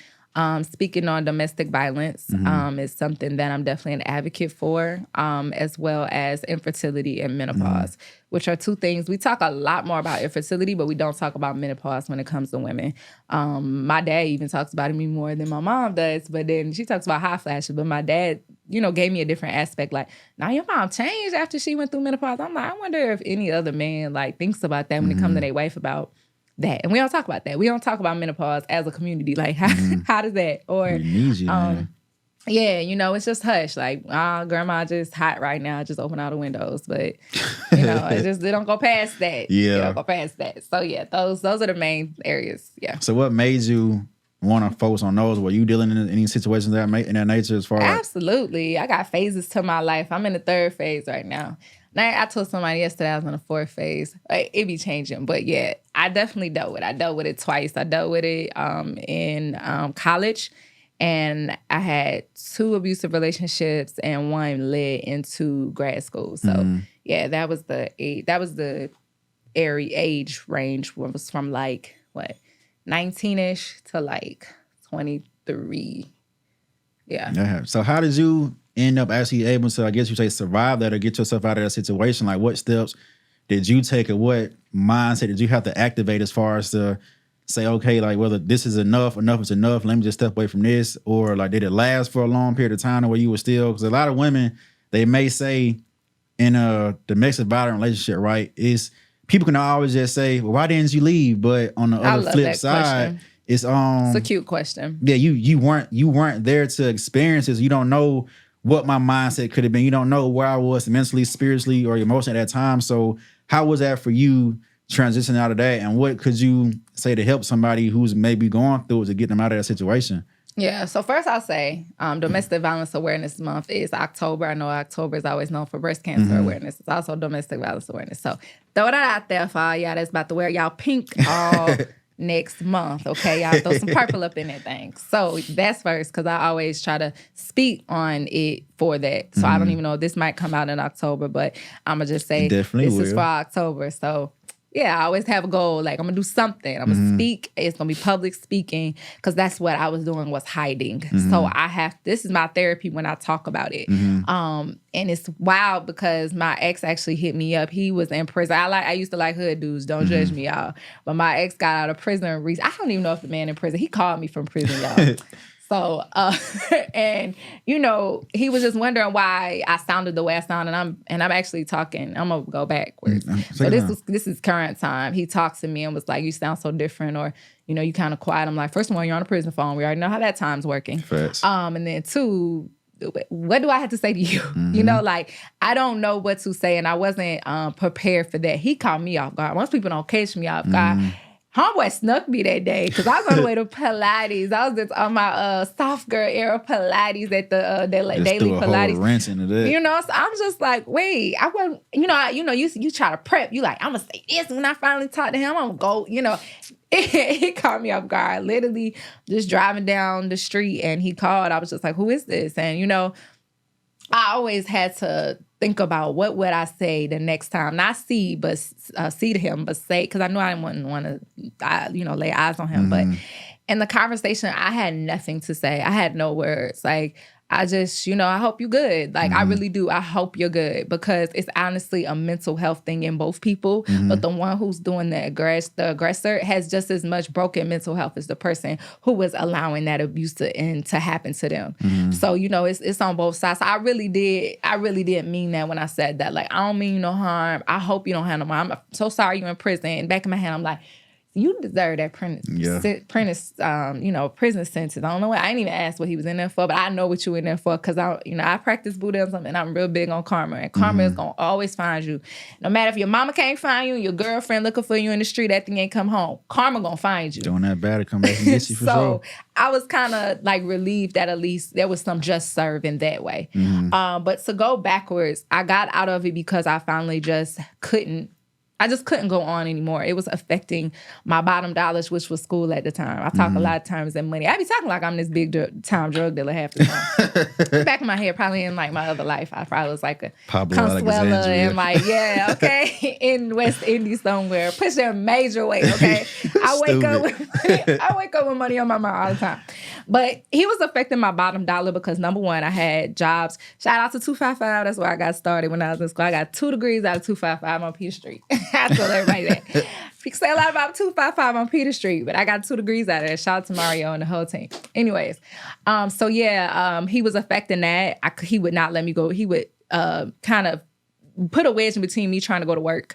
Speaking on domestic violence is something that I'm definitely an advocate for, as well as infertility and menopause, which are 2 things. We talk a lot more about infertility, but we don't talk about menopause when it comes to women. My dad even talks about it more than my mom does, but then she talks about hot flashes. But my dad, gave me a different aspect. Like, now your mom changed after she went through menopause. I'm like, I wonder if any other man like thinks about that when it comes to their wife about that. And we don't talk about that. We don't talk about menopause as a community. Like, how does that? Or, it's just hush. Like, grandma just hot right now. Just open all the windows. But, they don't go past that. Yeah. They don't go past that. So, yeah, those are the main areas. Yeah. So what made you want to focus on those? Were you dealing in any situations in that nature as far as? Absolutely. I got phases to my life. I'm in the 3rd phase right now. I told somebody yesterday I was in the 4th phase. It be changing. But yeah, I definitely dealt with it. I dealt with it twice. I dealt with it in college. And I had 2 abusive relationships, and 1 led into grad school. So yeah, that was the age range was from like, 19-ish to like 23. Yeah. So how did you end up actually able to, I guess you say, survive that or get yourself out of that situation? Like, what steps did you take, or what mindset did you have to activate as far as to say, okay, like whether this is enough is enough, let me just step away from this, or like did it last for a long period of time where you were still, because a lot of women, they may say in a domestic violence relationship, right, is people can always just say, well, why didn't you leave? But on the other flip side, it's a cute question. Yeah, you weren't there to experience this. You don't know what my mindset could have been. You don't know where I was mentally, spiritually, or emotionally at that time. So how was that for you transitioning out of that? And what could you say to help somebody who's maybe going through it to get them out of that situation? Yeah, so first I'll say Domestic Violence Awareness Month is October. I know October is always known for breast cancer awareness. It's also domestic violence awareness. So throw that out there for all y'all that's about to wear y'all pink all next month, okay? Y'all throw some purple up in that thing. So that's first, because I always try to speak on it for that. So I don't even know if this might come out in October, but I'm going to just say this is for October. So I always have a goal. Like, I'm going to do something. I'm going to speak. It's going to be public speaking because that's what I was doing, was hiding. So this is my therapy when I talk about it. And it's wild because my ex actually hit me up. He was in prison. I used to like hood dudes. Don't judge me, y'all. But my ex got out of prison. I don't even know if the man in prison. He called me from prison, y'all. So, and you know, he was just wondering why I sounded the way I sounded. And I'm actually talking. I'm gonna go backwards. So this is current time. He talks to me and was like, "You sound so different," or you know, "You kind of quiet." I'm like, first of all, you're on a prison phone. We already know how that time's working. Facts. And then two, what do I have to say to you? You know, like I don't know what to say, and I wasn't prepared for that. He caught me off guard. Most people don't catch me off guard. Homeboy snuck me that day because I was on the way to Pilates. I was just on my soft girl era Pilates at the daily Pilates. Whole wrench into that. You know, so I'm just like, wait, I wasn't. You try to prep. You like, I'm gonna say this when I finally talk to him. I'm gonna go. You know, it caught me off guard. Literally, just driving down the street and he called. I was just like, who is this? And you know, I always had to think about what would I say the next time. Not see to him, but say, because I knew I didn't want to, lay eyes on him. But in the conversation, I had nothing to say. I had no words. Like, I just, I hope you're good. Like, I really do. I hope you're good because it's honestly a mental health thing in both people. But the one who's doing the aggressor has just as much broken mental health as the person who was allowing that abuse to happen to them. So, it's on both sides. So I really did mean that when I said that. Like, I don't mean you no harm. I hope you don't have no harm. I'm so sorry you're in prison. Back in my head, I'm like, you deserve that prison sentence. I don't know what. I didn't even ask what he was in there for, but I know what you were in there for because I practice Buddhism and I'm real big on karma. And karma is gonna always find you. No matter if your mama can't find you, your girlfriend looking for you in the street, that thing ain't come home. Karma gonna find you. Doing that bad to come back and get you for sure. So I was kind of like relieved that at least there was some just serve in that way. But to go backwards, I got out of it because I finally just couldn't go on anymore. It was affecting my bottom dollars, which was school at the time. I talk a lot of times in money. I be talking like I'm this big time drug dealer half the time. Back in my head, probably in like my other life, I probably was like a Consuela and like, in West Indies somewhere, pushing major weight, okay? I wake up with money on my mind all the time. But he was affecting my bottom dollar because number one, I had jobs. Shout out to 255. That's where I got started when I was in school. I got 2 degrees out of 255 on Peter Street. I told everybody that. You say a lot about 255 on Peter Street, but I got 2 degrees out of it. Shout out to Mario and the whole team. Anyways, he was affecting that. He would not let me go. He would kind of put a wedge in between me trying to go to work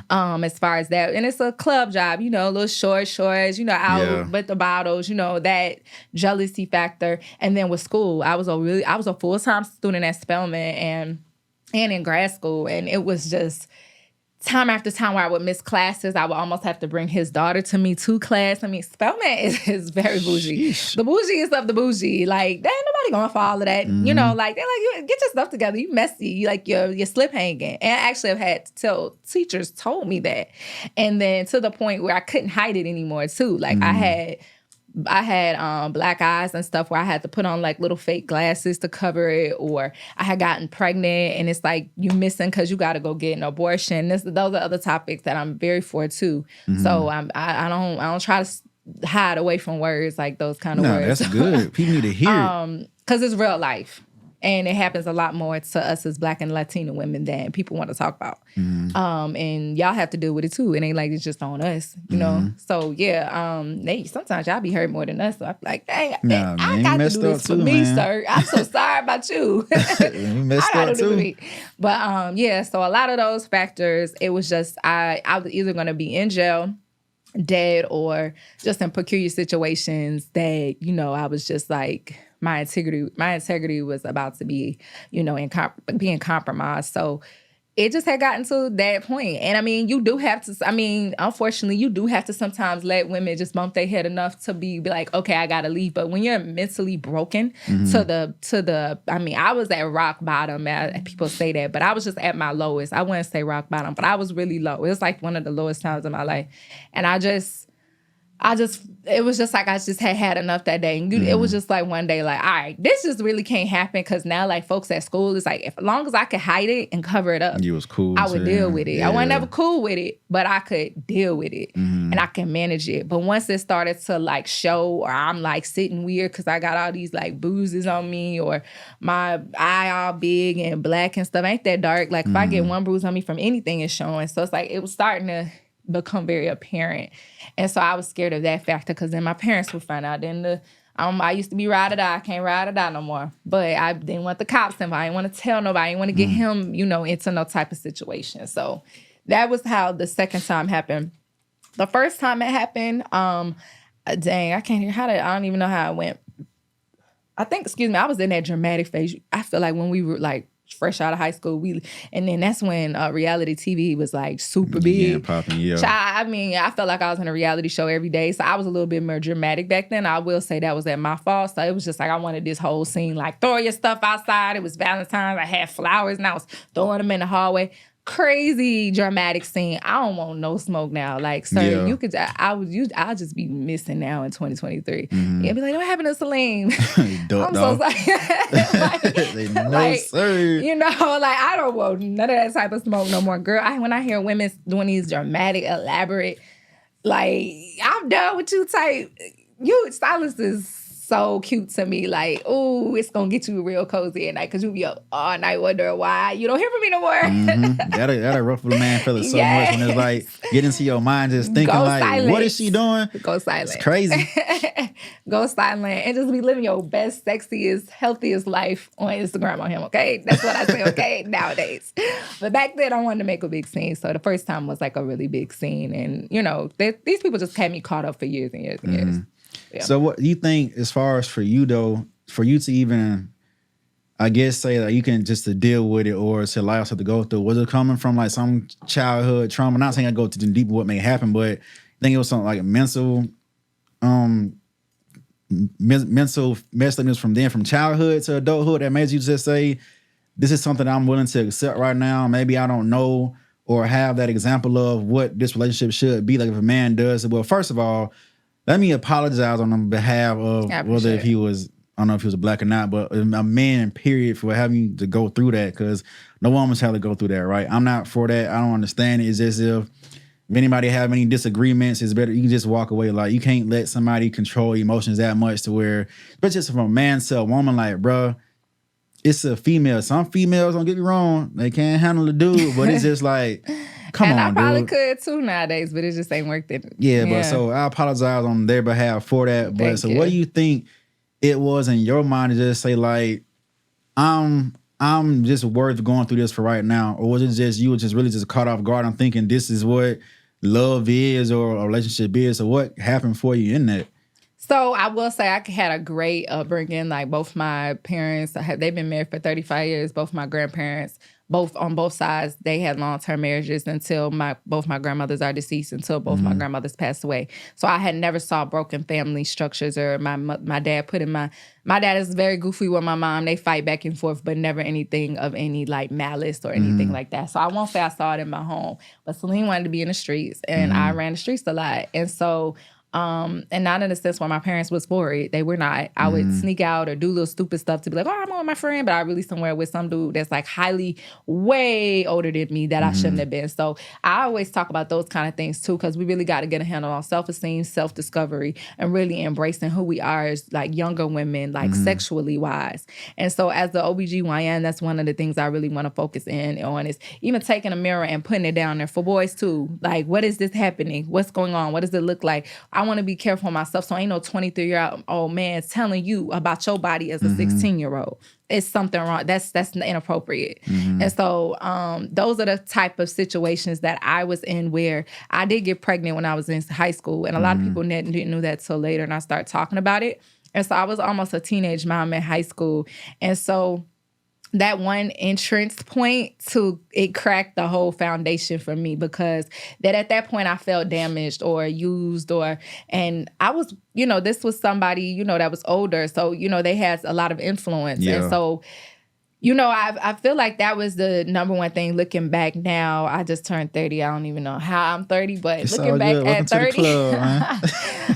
as far as that. And it's a club job, little shorts, out with the bottles, that jealousy factor. And then with school, I was a full-time student at Spelman and in grad school. And it was just time after time where I would miss classes. I would almost have to bring his daughter to me to class. I mean, Spelman is very bougie. Sheesh. The bougiest of the bougie. Like, there ain't nobody going for all of that. They're like, you get your stuff together. You messy. You like your slip hanging. And I actually have had to tell teachers told me that. And then to the point where I couldn't hide it anymore too. Like I had black eyes and stuff where I had to put on like little fake glasses to cover it, or I had gotten pregnant and it's like you missing because you got to go get an abortion. Those are other topics that I'm very for too. So I don't try to hide away from words like those kind of words. That's good. People need to hear it because it's real life. And it happens a lot more to us as Black and Latina women than people want to talk about. And y'all have to deal with it too. It ain't like it's just on us, So sometimes y'all be hurt more than us. So I'm like, dang, I got to do this for me, sir. I'm so sorry about you. You messed up too. But so a lot of those factors, it was just I was either going to be in jail, dead, or just in peculiar situations that I was just like, my integrity was about to be, being compromised. So it just had gotten to that point. And I mean, unfortunately, you do have to sometimes let women just bump their head enough to be like, okay, I gotta leave. But when you're mentally broken I was at rock bottom. People say that, but I was just at my lowest. I wouldn't say rock bottom, but I was really low. It was like one of the lowest times in my life. And I just it was just like I just had enough that day. And it was just like one day, like, all right, this just really can't happen because now, like, folks at school, it's like, as long as I could hide it and cover it up, you was cool. I would deal with it. Yeah. I wasn't never cool with it, but I could deal with it and I can manage it. But once it started to, like, show or I'm, like, sitting weird because I got all these, like, bruises on me or my eye all big and black and stuff, ain't that dark. Like, if I get one bruise on me from anything, it's showing. So it's like, it was starting to become very apparent. And so I was scared of that factor because then my parents would find out. Then I used to be ride or die. I can't ride or die no more. But I didn't want the cops involved. I didn't want to tell nobody. I didn't want to get him, into no type of situation. So that was how the second time happened. The first time it happened, dang, I can't hear I don't even know how it went. I think, I was in that dramatic phase. I feel like when we were like fresh out of high school, and then that's when reality TV was like super big. Yeah, popping, yeah. I felt like I was in a reality show every day, so I was a little bit more dramatic back then. I will say that was at my fault. So it was just like I wanted this whole scene, like throw your stuff outside. It was Valentine's. I had flowers and I was throwing them in the hallway. Crazy dramatic scene. I don't want no smoke now. Like, sir, you could. I'll just be missing now in 2023. Yeah, be like, what happened to Celine? I'm so sorry. Sir. Like I don't want none of that type of smoke no more, girl. When I hear women doing these dramatic, elaborate, like I'm done with you type. Stylist is so cute to me. Like, ooh, it's gonna get you real cozy at night because you be up all night wondering why you don't hear from me no more. That'll ruffle a man feeling so much when it's like get into your mind just thinking Go like, silent. what is she doing? Go silent. It's crazy. Go silent and just be living your best, sexiest, healthiest life on Instagram on him, okay? That's what I say, okay, nowadays. But back then, I wanted to make a big scene. So the first time was like a really big scene. And, these people just had me caught up for years and years and years. Yeah. So what do you think, as far as for you though, for you to even, I guess, say that you can just to deal with it or to allow yourself to go through, was it coming from like some childhood trauma? Not saying I go to the deep of what may happen, but I think it was something like a mental messed upness from childhood to adulthood that made you just say, this is something I'm willing to accept right now. Maybe I don't know or have that example of what this relationship should be like if a man does it. Well, first of all, let me apologize on the behalf of whether if he was, I don't know if he was black or not, but a man, period, for having to go through that because no woman's had to go through that, right? I'm not for that. I don't understand it. It's as if anybody have any disagreements, it's better you can just walk away. Like, you can't let somebody control emotions that much to where, but just from a man to a woman, like, bruh, it's a female. Some females, don't get me wrong, they can't handle the dude, but it's just like, come on, I probably dude. could too nowadays, but it just ain't worked it. Yeah, but so I apologize on their behalf for that. But so what do you think it was in your mind to just say like, I'm just worth going through this for right now? Or was it just you were just really just caught off guard and thinking this is what love is or a relationship is? So what happened for you in that? So I will say I had a great upbringing. Like both my parents, they've been married for 35 years. Both my grandparents, on both sides, they had long-term marriages until both my grandmothers are deceased, until both my grandmothers passed away. So I had never saw broken family structures or my dad put in my dad is very goofy with my mom. They fight back and forth, but never anything of any like malice or anything like that. So I won't say I saw it in my home, but Celine wanted to be in the streets and I ran the streets a lot. And so and not in a sense where my parents was for it. They were not. I would sneak out or do little stupid stuff to be like, oh, I'm with my friend, but I really somewhere with some dude that's like highly, way older than me that I shouldn't have been. So I always talk about those kind of things too, because we really got to get a handle on self-esteem, self-discovery, and really embracing who we are as like younger women, like sexually wise. And so as the OBGYN, that's one of the things I really want to focus in on is even taking a mirror and putting it down there for boys too. Like, what is this happening? What's going on? What does it look like? I want to be careful of myself, so ain't no 23-year-old man telling you about your body as a 16-year-old. It's something wrong. That's inappropriate. And so those are the type of situations that I was in where I did get pregnant when I was in high school, and a lot of people didn't know that till later, and I started talking about it. And so I was almost a teenage mom in high school, and so that one entrance point to it cracked the whole foundation for me, because at that point I felt damaged or used and I was, this was somebody, that was older. So, they had a lot of influence. Yeah. And so You know, I feel like that was the number one thing. Looking back now, I just turned 30. I don't even know how I'm 30, but It's looking all back good. at Welcome 30, to the club,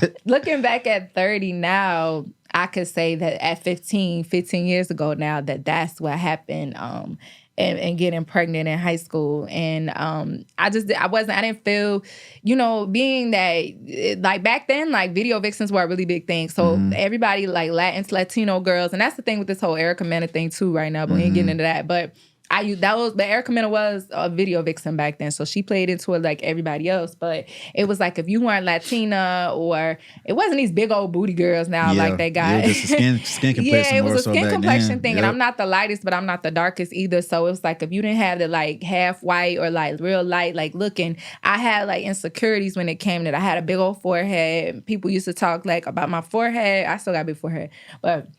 man. looking back at 30 now, I could say that at 15 years ago now, that's what happened. And getting pregnant in high school. And I didn't feel, you know, being that, like back then, like video vixens were a really big thing. So everybody like Latino girls, and that's the thing with this whole Erica Mena thing too right now, but we ain't getting into that. But but Erica Mena was a video vixen back then, so she played into it like everybody else. But it was like if you weren't Latina, or it wasn't these big old booty girls now like they got. It was just a skin complexion. Yeah, it was a skin complexion then. thing, and I'm not the lightest, but I'm not the darkest either. So it was like if you didn't have the like half white or like real light like looking, I had like insecurities when it came to that. I had a big old forehead. People used to talk like about my forehead. I still got a big forehead, but.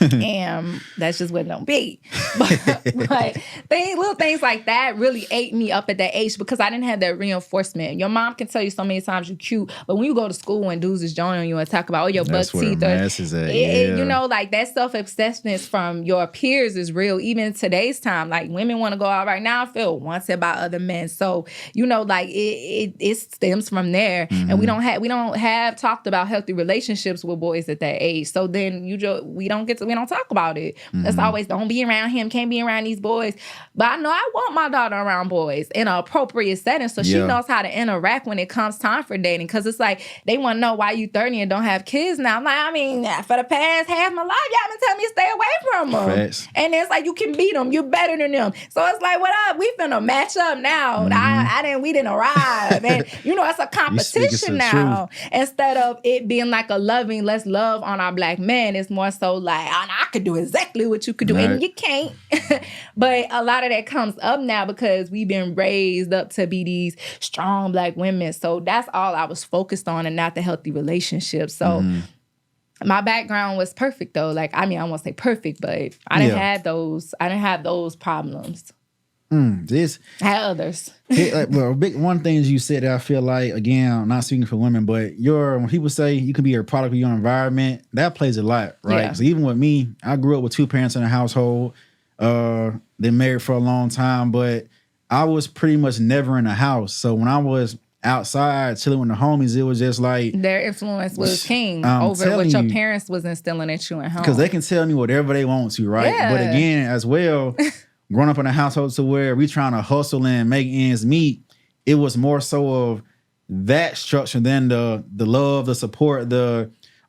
And that's just what it don't be. But little things like that really ate me up at that age because I didn't have that reinforcement. Your mom can tell you so many times you're cute, but when you go to school and dudes is joining you and talk about your butt teeth, you know, like that self-acceptance from your peers is real. Even in today's time, like women want to go out right now, feel wanted by other men. So you know, like it stems from there, and we don't have talked about healthy relationships with boys at that age. So then we don't talk about it. It's always don't be around him, can't be around these boys. But I know I want my daughter around boys in an appropriate setting so she knows how to interact when it comes time for dating. Because it's like they want to know why you 30 and don't have kids now. I'm like, I mean, for the past half my life, y'all been telling me to stay away from them. Facts. And it's like you can beat them, you're better than them. So it's like, what up? We finna match up now. We didn't arrive, and you know it's a competition now. Instead of it being like a loving, let's love on our black men, it's more so like I could do exactly what you could do, and you can't. But a lot of that comes up now because we've been raised up to be these strong black women. So that's all I was focused on, and not the healthy relationships. So my background was perfect though. Like, I mean, I won't say perfect, but I didn't have those problems. I had others. One thing you said that I feel like, again, I'm not speaking for women, but when people say you can be a product of your environment, that plays a lot, right? Yeah. So even with me, I grew up with two parents in a household. They married for a long time, but I was pretty much never in a house. So when I was outside chilling with the homies, it was just like their influence was king over what your parents was instilling at you at home. Because they can tell me whatever they want to, right? Yeah. But again, as well, growing up in a household to where we trying to hustle and make ends meet, it was more so of that structure than the love, the support,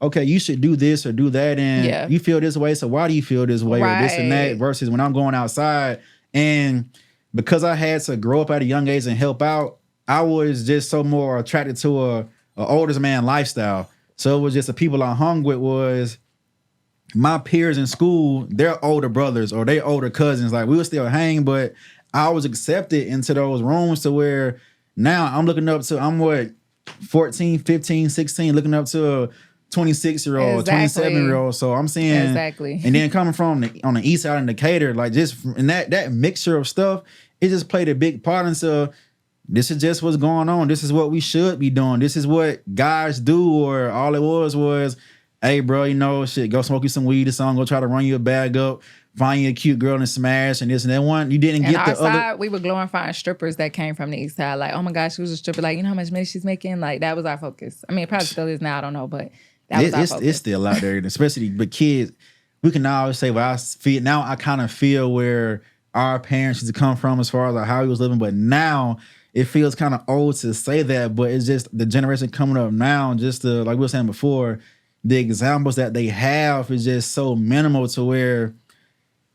okay, you should do this or do that, and you feel this way, so why do you feel this way or this and that, versus when I'm going outside. And because I had to grow up at a young age and help out, I was just so more attracted to a oldest man lifestyle. So it was just the people I hung with was my peers in school, their older brothers or their older cousins. Like, we would still hang, but I was accepted into those rooms to where now I'm looking up to, I'm 14, 15, 16, looking up to a 26-year-old, 27-year-old. So I'm seeing, and then coming from on the east side in Decatur, like just in that mixture of stuff, it just played a big part into this is just what's going on. This is what we should be doing. This is what guys do. Or all it was, hey, bro, you know, shit, go smoke you some weed or something. Go try to run you a bag up. Find you a cute girl and smash and this and that one. You didn't get the other. Side, we were glorifying strippers that came from the east side. Like, oh my gosh, she was a stripper. Like, you know how much money she's making? Like, that was our focus. I mean, it probably still is now. I don't know, but that was our focus. It's still out there, especially but kids. We can always say, well, I kind of feel where our parents used to come from as far as like how he was living, but now it feels kind of old to say that. But it's just the generation coming up now, just like we were saying before, the examples that they have is just so minimal to where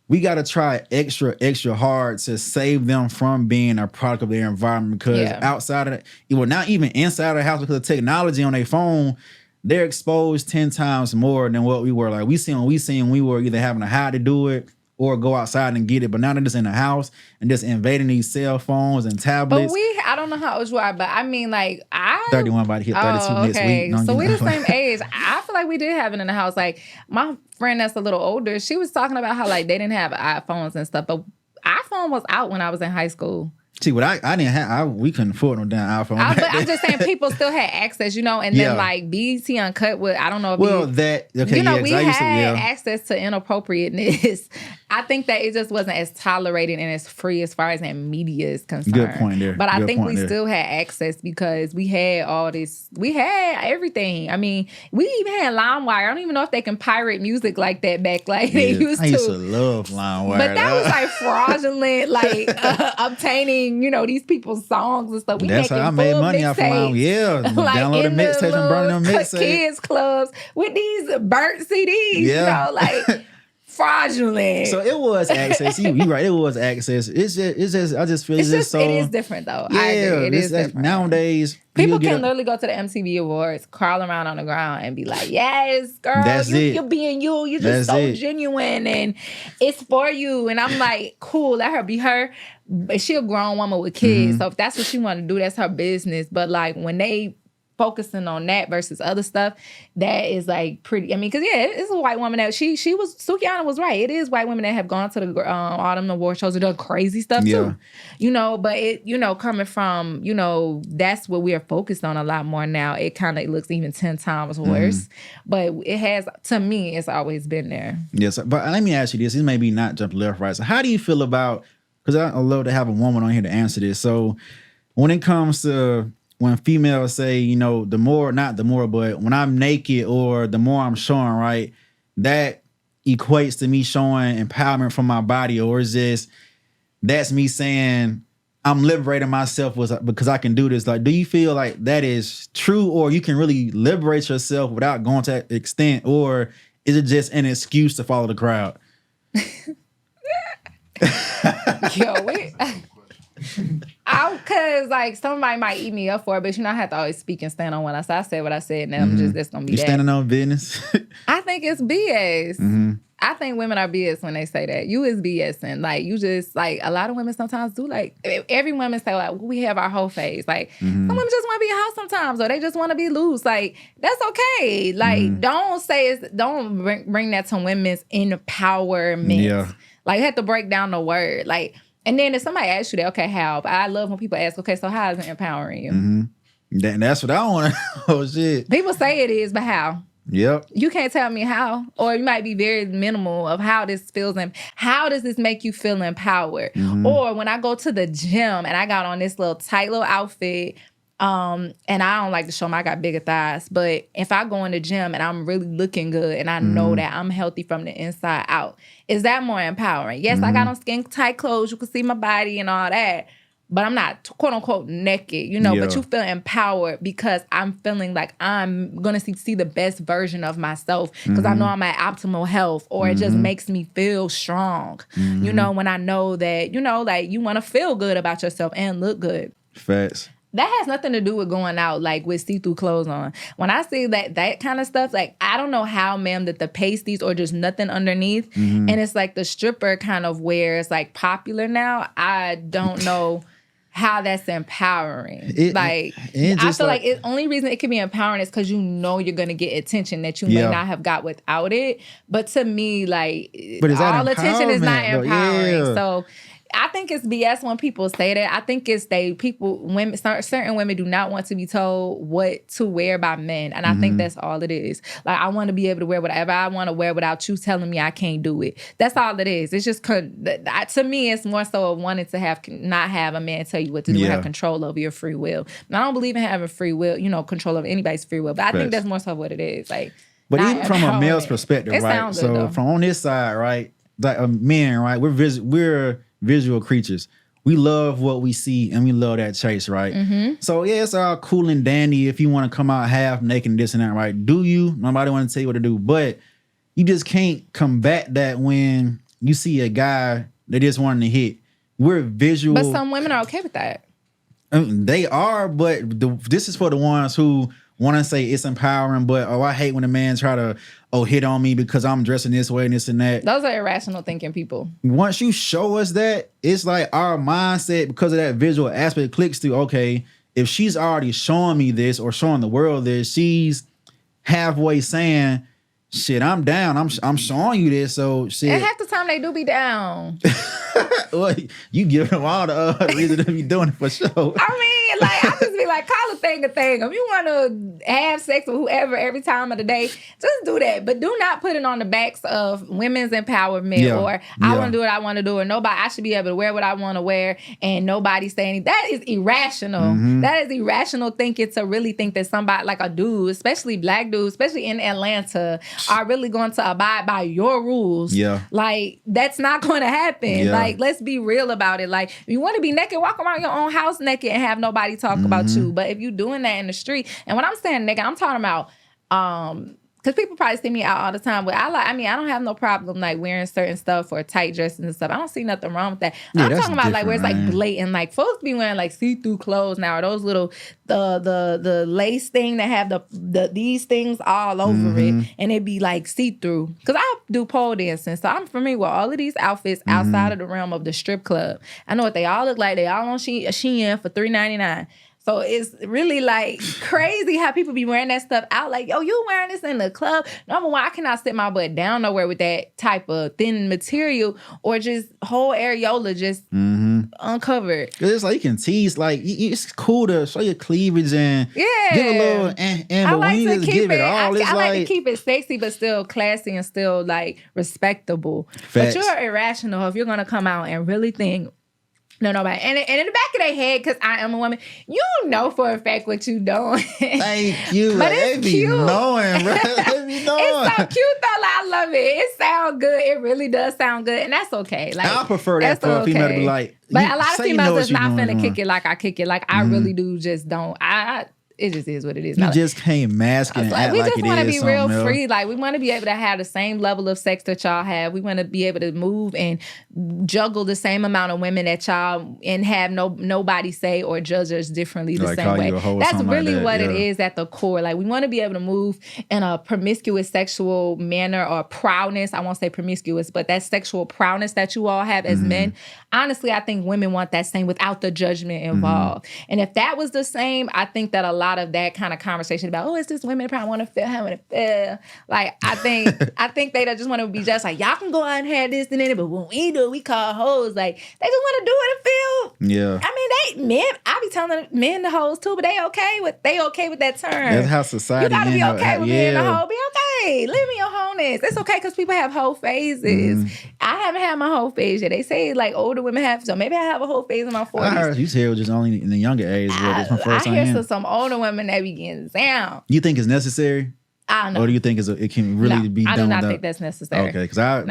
we got to try extra hard to save them from being a product of their environment. Because outside of that, well, not even inside of the house, because of technology on their phone, they're exposed 10 times more than what we were. Like, we seen we were either having to hide to do it or go outside and get it. But now they're just in the house and just invading these cell phones and tablets. But I don't know how old you are, but I mean, like, 31, about to hit 32 next week. So we the same age. I feel like we did have it in the house. Like, my friend that's a little older, she was talking about how, like, they didn't have iPhones and stuff, but iPhone was out when I was in high school. See, what I didn't have, we couldn't afford no damn iPhone. But I'm just saying, people still had access, you know, and then like BET Uncut with, I don't know if we had access to inappropriateness I think that it just wasn't as tolerated and as free as far as that media is concerned. Good point there. But I think we there. still had access because we had all this. We had everything. I mean, we even had LimeWire. I don't even know if they can pirate music like that back like they used to. I used to love LimeWire. But that was like fraudulent, like obtaining, these people's songs and stuff. That's how I made money off of LimeWire. Yeah, like download the mixtapes and burn them mixtapes. Kids clubs with these burnt CDs. Like fraudulent. So it was access. You right. It was access. It's just. I just feel it's just so. It is different though. Yeah, I agree. It is different. Nowadays, people can literally go to the MTV Awards, crawl around on the ground, and be like, "Yes, girl, you're being you. You're just so genuine, and it's for you." And I'm like, "Cool, let her be her." But she a grown woman with kids, so if that's what she want to do, that's her business. But like when they focusing on that versus other stuff, that is like pretty. I mean, because it's a white woman that she was. Sukihana was right. It is white women that have gone to the Autumn Award shows and done crazy stuff too. But it coming from that's what we are focused on a lot more now. It kind of looks even 10 times worse, but it has, to me, it's always been there. Yes, but let me ask you this. This may be not jump left, right. So how do you feel about? Because I love to have a woman on here to answer this. So when it comes to when females say, the more, not the more, but when I'm naked or the more I'm showing, right, that equates to me showing empowerment from my body, or is this, that's me saying I'm liberating myself because I can do this. Like, do you feel like that is true, or you can really liberate yourself without going to that extent, or is it just an excuse to follow the crowd? Cause like somebody might eat me up for it, but I have to always speak and stand on what I said. I said what I said, and I'm just that's gonna be. You standing on business? I think it's BS. I think women are BS when they say that. You is BSing. Like you just like a lot of women sometimes do like every woman say like we have our whole phase. Like some women just want to be a house sometimes, or they just want to be loose. Like that's okay. Like don't bring that to women's empowerment. Yeah. Like you have to break down the word. Like. And then if somebody asks you that, okay, how? But I love when people ask, okay, so how is it empowering you? That's what I want to know. Oh, shit. People say it is, but how? Yep. You can't tell me how. Or you might be very minimal of how this feels and how does this make you feel empowered? Or when I go to the gym and I got on this little tight little outfit, and I don't like to show them I got bigger thighs, but if I go in the gym and I'm really looking good and I know that I'm healthy from the inside out, is that more empowering? Yes, I got on skin tight clothes, you can see my body and all that, but I'm not quote unquote naked, but you feel empowered because I'm feeling like I'm gonna see the best version of myself because I know I'm at optimal health, or it just makes me feel strong. When I know that, like you wanna feel good about yourself and look good. Facts. That has nothing to do with going out like with see-through clothes on. When I see that kind of stuff, like I don't know how, ma'am, that the pasties or just nothing underneath, and it's like the stripper kind of wear is like popular now. I don't know how that's empowering. I feel like the only reason it can be empowering is because you're gonna get attention that you may not have got without it. But to me, like all attention is not empowering. So. I think it's BS when people say that. I think it's women, certain women do not want to be told what to wear by men. And I think that's all it is. Like, I want to be able to wear whatever I want to wear without you telling me I can't do it. That's all it is. It's just, to me, it's more so of wanting to not have a man tell you what to do and have control over your free will. And I don't believe in having free will, control over anybody's free will. But I think that's more so what it is. Like, but even from a male's perspective, right? So good, from on this side, right? Like men, right? We're visual creatures. We love what we see and we love that chase, right? So it's all cool and dandy if you want to come out half naked and this and that, right? Do you? Nobody want to tell you what to do, but you just can't combat that when you see a guy that just wanting to hit. We're visual. But some women are okay with that. I mean, they are, but this is for the ones who want to say it's empowering, but I hate when a man try to hit on me because I'm dressing this way and this and that. Those are irrational thinking people. Once you show us that, it's like our mindset, because of that visual aspect, clicks to, okay, if she's already showing me this or showing the world this, she's halfway saying, shit, I'm down. I'm showing you this, so shit. And half the time they do be down. Well, you give them all the reason to be doing it for sure. I mean, like, I just be like, like, call a thing a thing. If you want to have sex with whoever every time of the day, just do that. But do not put it on the backs of women's empowerment or I want to do what I want to do, or nobody, I should be able to wear what I want to wear and nobody say anything. That is irrational. That is irrational thinking to really think that somebody, like a dude, especially black dudes, especially in Atlanta, are really going to abide by your rules. Yeah. Like, that's not going to happen. Yeah. Like, let's be real about it. Like, if you want to be naked, walk around your own house naked and have nobody talk about you. But if you're doing that in the street, and when I'm saying naked, I'm talking about, because people probably see me out all the time, but I don't have no problem like wearing certain stuff or tight dresses and stuff. I don't see nothing wrong with that. Yeah, I'm talking about like where it's like blatant, like folks be wearing like see-through clothes now, or those little the lace thing that have these things all over it, and it be like see-through. Because I do pole dancing, so I'm familiar with all of these outfits outside of the realm of the strip club. I know what they all look like. They all on Shein for $3.99. So it's really like crazy how people be wearing that stuff out. Like, yo, you wearing this in the club? Number one, I cannot sit my butt down nowhere with that type of thin material or just whole areola just uncovered. It's like you can tease, like it's cool to show your cleavage and give a little but like when you just give it all, I like to keep it sexy but still classy and still like respectable. Facts. But you're irrational if you're gonna come out and really think nobody. And in the back of their head, because I am a woman, you know for a fact what you doing. Thank you. But it's cute. Knowing, bro. They be knowing. It's so cute though. Like, I love it. It sounds good. It really does sound good. And that's okay. Like, I prefer that for a female to be like, but a lot of females is not finna kick it like I kick it. Like, I really do just don't. It just is what it is. You just can't mask it and act like it is. We just want to be real free. Like, we want to be able to have the same level of sex that y'all have. We want to be able to move and juggle the same amount of women that y'all and have nobody say or judge us differently the same way. That's really what it is at the core. Like, we want to be able to move in a promiscuous sexual manner or proudness. I won't say promiscuous, but that sexual proudness that you all have as men. Honestly, I think women want that same without the judgment involved. And if that was the same, I think that a lot of that kind of conversation about, it's just women that probably want to feel how it feel. Like, I think they just want to be just like, y'all can go out and have this and then, but when we do, we call hoes. Like, they just want to do it and feel. Yeah. I mean, men, I be telling men the hoes too, but they okay with that term. That's how society. You gotta be okay with being a hoe. Be okay. Live in your wholeness. It's okay because people have hoe phases. I haven't had my hoe phase yet. They say like older women have, so maybe I have a hoe phase in my 40s. I heard you said it was just only in the younger age. That's my first time. I hear some older women that be getting down. You think it's necessary? I don't know. Or do you think it can really be done? I do not think that's necessary. Okay, because a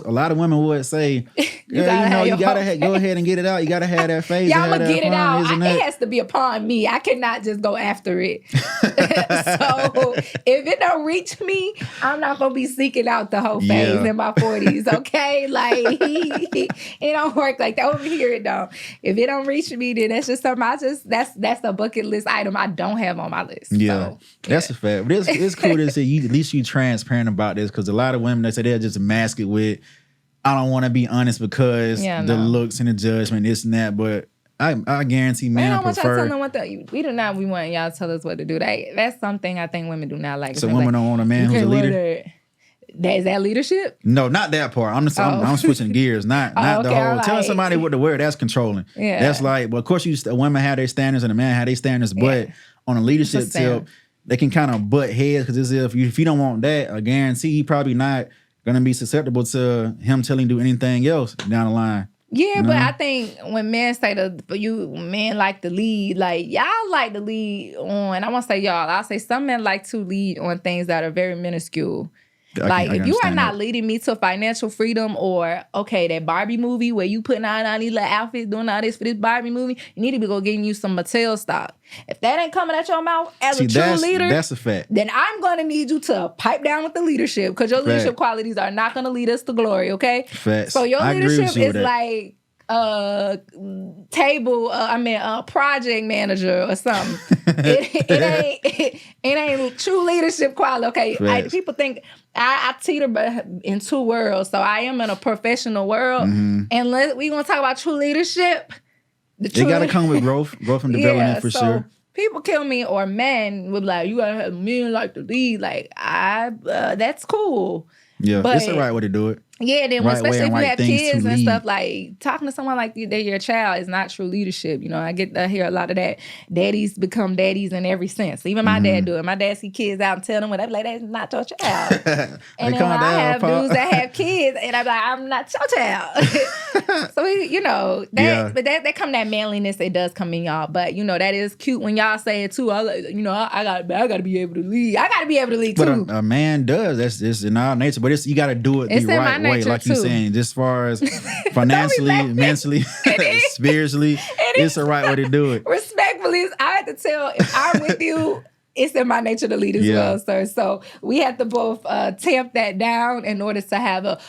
lot of women would say, you gotta go ahead and get it out. You gotta have that phase. Yeah, I'm gonna get it out. It has to be upon me. I cannot just go after it. So if it don't reach me, I'm not gonna be seeking out the whole phase in my 40s. Okay, like it don't work like that. Over here, it don't. If it don't reach me, then that's just something. That's a bucket list item I don't have on my list. Yeah, so, that's a fact. But it's cool to see at least you transparent about this, because a lot of women, they say they'll just mask it with, I don't want to be honest because the looks and the judgment, this and that. But I guarantee men prefer. We do not. We want y'all to tell us what to do. That's something I think women do not like. So women don't want a man who's a leader. Is that leadership? No, not that part. I'm switching gears. Not the whole telling somebody what to wear. That's controlling. Yeah. That's like, well, of course, women have their standards and a man have their standards, but on a leadership tip, they can kind of butt heads, because if you don't want that, I guarantee he probably not gonna be susceptible to him telling you to do anything else down the line. Yeah, but I think when men say men like to lead, like y'all like to lead on, I won't say y'all, I'll say some men like to lead on things that are very minuscule. Like, if you are not leading me to financial freedom, or, okay, that Barbie movie where you putting on all these little outfits, doing all this for this Barbie movie, you need to be getting you some Mattel stock. If that ain't coming at your mouth as a true leader, that's a fact. Then I'm going to need you to pipe down with the leadership, because your leadership qualities are not going to lead us to glory, okay? Facts. So your leadership is like project manager or something. it ain't true leadership quality. Okay, people think I teeter in two worlds. So I am in a professional world, and we gonna talk about true leadership. It gotta come with growth and development for sure. People kill me, or men would be like, you gotta have men like to lead. Like that's cool. Yeah, but it's the right way to do it. Yeah, then Right way especially and if you right have things kids to and lead. stuff, like talking to someone like they're your child is not true leadership. You know, I hear a lot of that. Daddies become daddies in every sense. Even my dad do it. My dad see kids out and tell them what they be like, that's not your child. And then when I have dudes that have kids, and I'm like, I'm not your child. So you know that, but that come that manliness. It does come in y'all. But you know that is cute when y'all say it too. I gotta be able to lead. I gotta be able to lead too. But a man does. That's just in our nature. But you got to do it the right way, like you're saying. Just as far as financially, mentally, spiritually, it's the right way to do it. Respectfully, I have to tell, if I'm with you, it's in my nature to lead as well, sir. So we have to both tamp that down in order to have a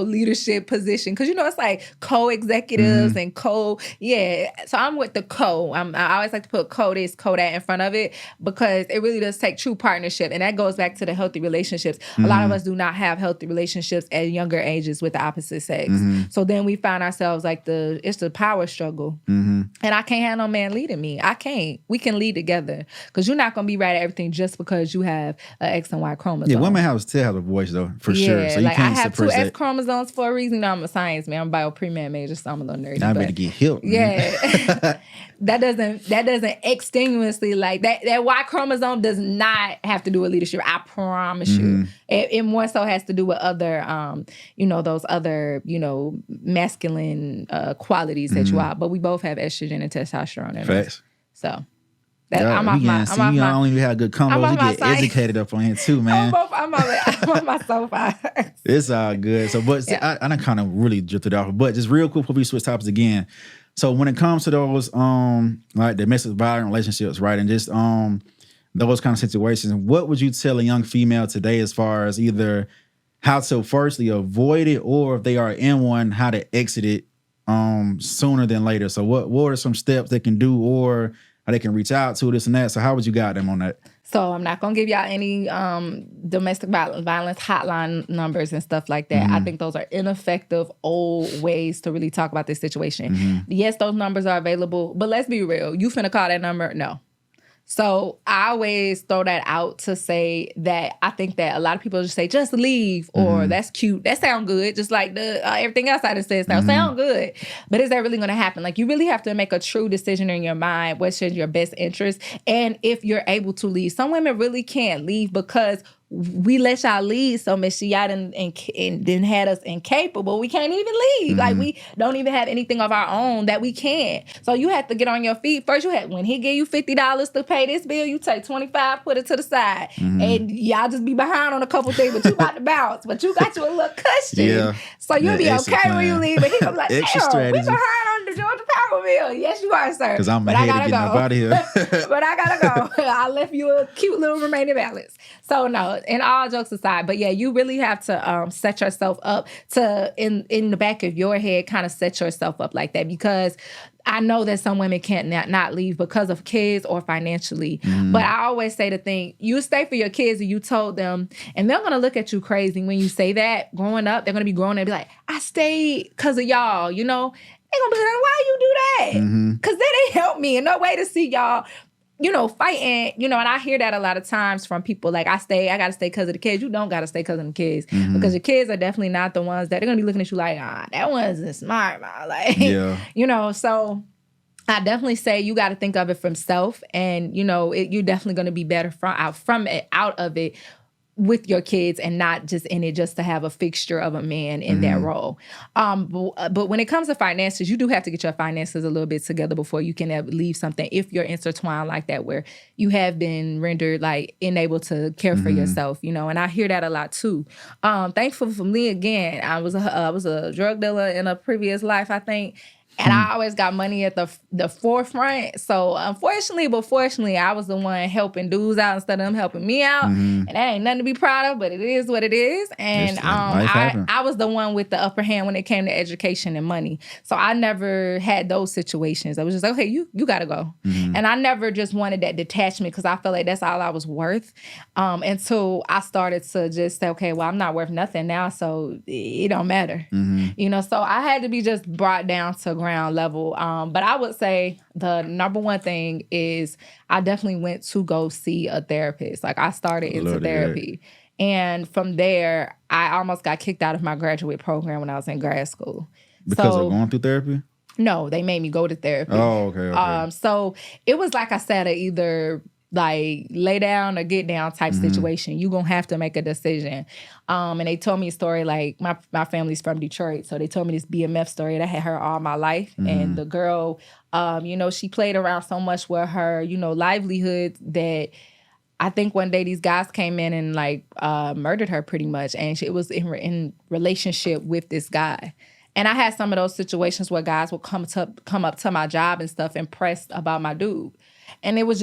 leadership position. Because, it's like co-executives and So I'm with the co. I always like to put co this, co that in front of it because it really does take true partnership. And that goes back to the healthy relationships. A lot of us do not have healthy relationships at younger ages with the opposite sex. So then we find ourselves like it's the power struggle. And I can't have no man leading me. I can't. We can lead together. Because you're not going to be right at everything just because you have an X and Y chromosome. Yeah, women still have a voice, though, for sure. So you can't I have 2 X chromosomes for a reason. I'm a science man. I'm a bio pre-med major, so I'm a little nerdy. I better get help. Yeah. that doesn't extenuously, like, that Y chromosome does not have to do with leadership. I promise you. It more so has to do with other, those other, masculine qualities that you are. But we both have estrogen and testosterone in us. So... I'm off you only have good combos. You get educated up on here too, man. I'm on my sofa. It's all good. So, but I done kind of really drifted off. But just real quick before we switch topics again. So when it comes to those like domestic violent relationships, right, and just those kind of situations, what would you tell a young female today as far as either how to firstly avoid it, or if they are in one, how to exit it sooner than later? So what are some steps they can do, or how they can reach out to this and that? So how would you guide them on that? So I'm not going to give y'all any domestic violence hotline numbers and stuff like that. I think those are ineffective old ways to really talk about this situation. Yes, those numbers are available, but let's be real. You finna call that number? No. So I always throw that out to say that I think that a lot of people just say, just leave, or that's cute. That sound good. Just like the everything else I just said sound good. But is that really going to happen? Like, you really have to make a true decision in your mind, what's in your best interest. And if you're able to leave, some women really can't leave because we let y'all lead so much. Y'all done had us incapable. We can't even leave. Like, we don't even have anything of our own that we can. So you have to get on your feet. First, when he give you $50 to pay this bill, you take $25, put it to the side. And y'all just be behind on a couple things, but you about to bounce. But you got you a little cushion. Yeah. So you'll be okay when you leave. But he gonna be like, damn, we behind on the Georgia Power bill. Yes, you are, sir. Because I'm ahead of getting up out of here. But I gotta go. I left you a cute little remaining balance. So no, and all jokes aside, but yeah, you really have to set yourself up to, in the back of your head, kind of set yourself up like that, because I know that some women can't not leave because of kids or financially. But I always say the thing, you stay for your kids and you told them, and they're going to look at you crazy when you say that. Growing up, they're going to be growing and be like, I stayed because of y'all, They're going to be like, why you do that? Because they didn't help me. And no way to see y'all fighting, and I hear that a lot of times from people like, I got to stay because of the kids. You don't got to stay because of the kids, because your kids are definitely not the ones that they're going to be looking at you like, that wasn't smart, man. Like, so I definitely say you got to think of it from self, and, you're definitely going to be better out of it with your kids, and not just in it just to have a fixture of a man in that role. But when it comes to finances, you do have to get your finances a little bit together before you can leave something, if you're intertwined like that, where you have been rendered like unable to care for yourself, and I hear that a lot too. Thankful for me, again, I was a drug dealer in a previous life, I think. And I always got money at the forefront. So unfortunately, but fortunately, I was the one helping dudes out instead of them helping me out. And that ain't nothing to be proud of, but it is what it is. And I was the one with the upper hand when it came to education and money. So I never had those situations. I was just like, okay, you got to go. And I never just wanted that detachment, because I felt like that's all I was worth. Until I started to just say, okay, well, I'm not worth nothing now, so it don't matter. So I had to be just brought down to ground level. But I would say the number one thing is I definitely went to go see a therapist. Like, I started into therapy. And from there, I almost got kicked out of my graduate program when I was in grad school. Because of going through therapy? No, they made me go to therapy. Oh, okay. So it was like I said, either like lay down or get down type situation. You gonna have to make a decision. And they told me a story, like my family's from Detroit, so they told me this BMF story that I had heard all my life. And the girl, she played around so much with her, livelihood that I think one day these guys came in and like murdered her pretty much, and it was in relationship with this guy. And I had some of those situations where guys would come up to my job and stuff impressed about my dude. And it was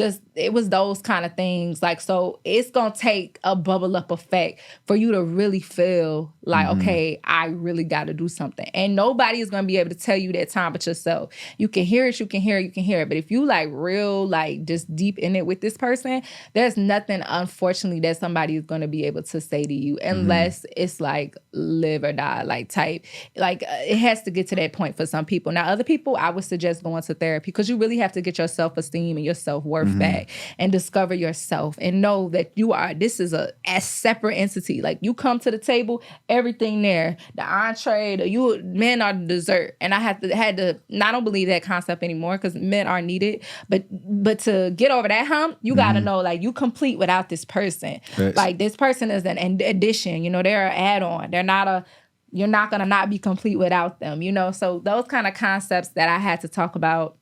those kind of things. Like, so it's going to take a bubble up effect for you to really feel like, okay, I really got to do something. And nobody is going to be able to tell you that time but yourself. You can hear it, you can hear it. But if you like real, like just deep in it with this person, there's nothing, unfortunately, that somebody is going to be able to say to you unless it's like live or die, like type. Like it has to get to that point for some people. Now, other people, I would suggest going to therapy because you really have to get your self-esteem and your self-worth back and discover yourself and know that this is a separate entity. Like you come to the table, everything there, the entree, men are the dessert. And I had to I don't believe that concept anymore because men are needed. But to get over that hump, you got to know like you complete without this person. Yes. Like this person is an addition, they're an add-on. You're not going to not be complete without them, So those kind of concepts that I had to talk about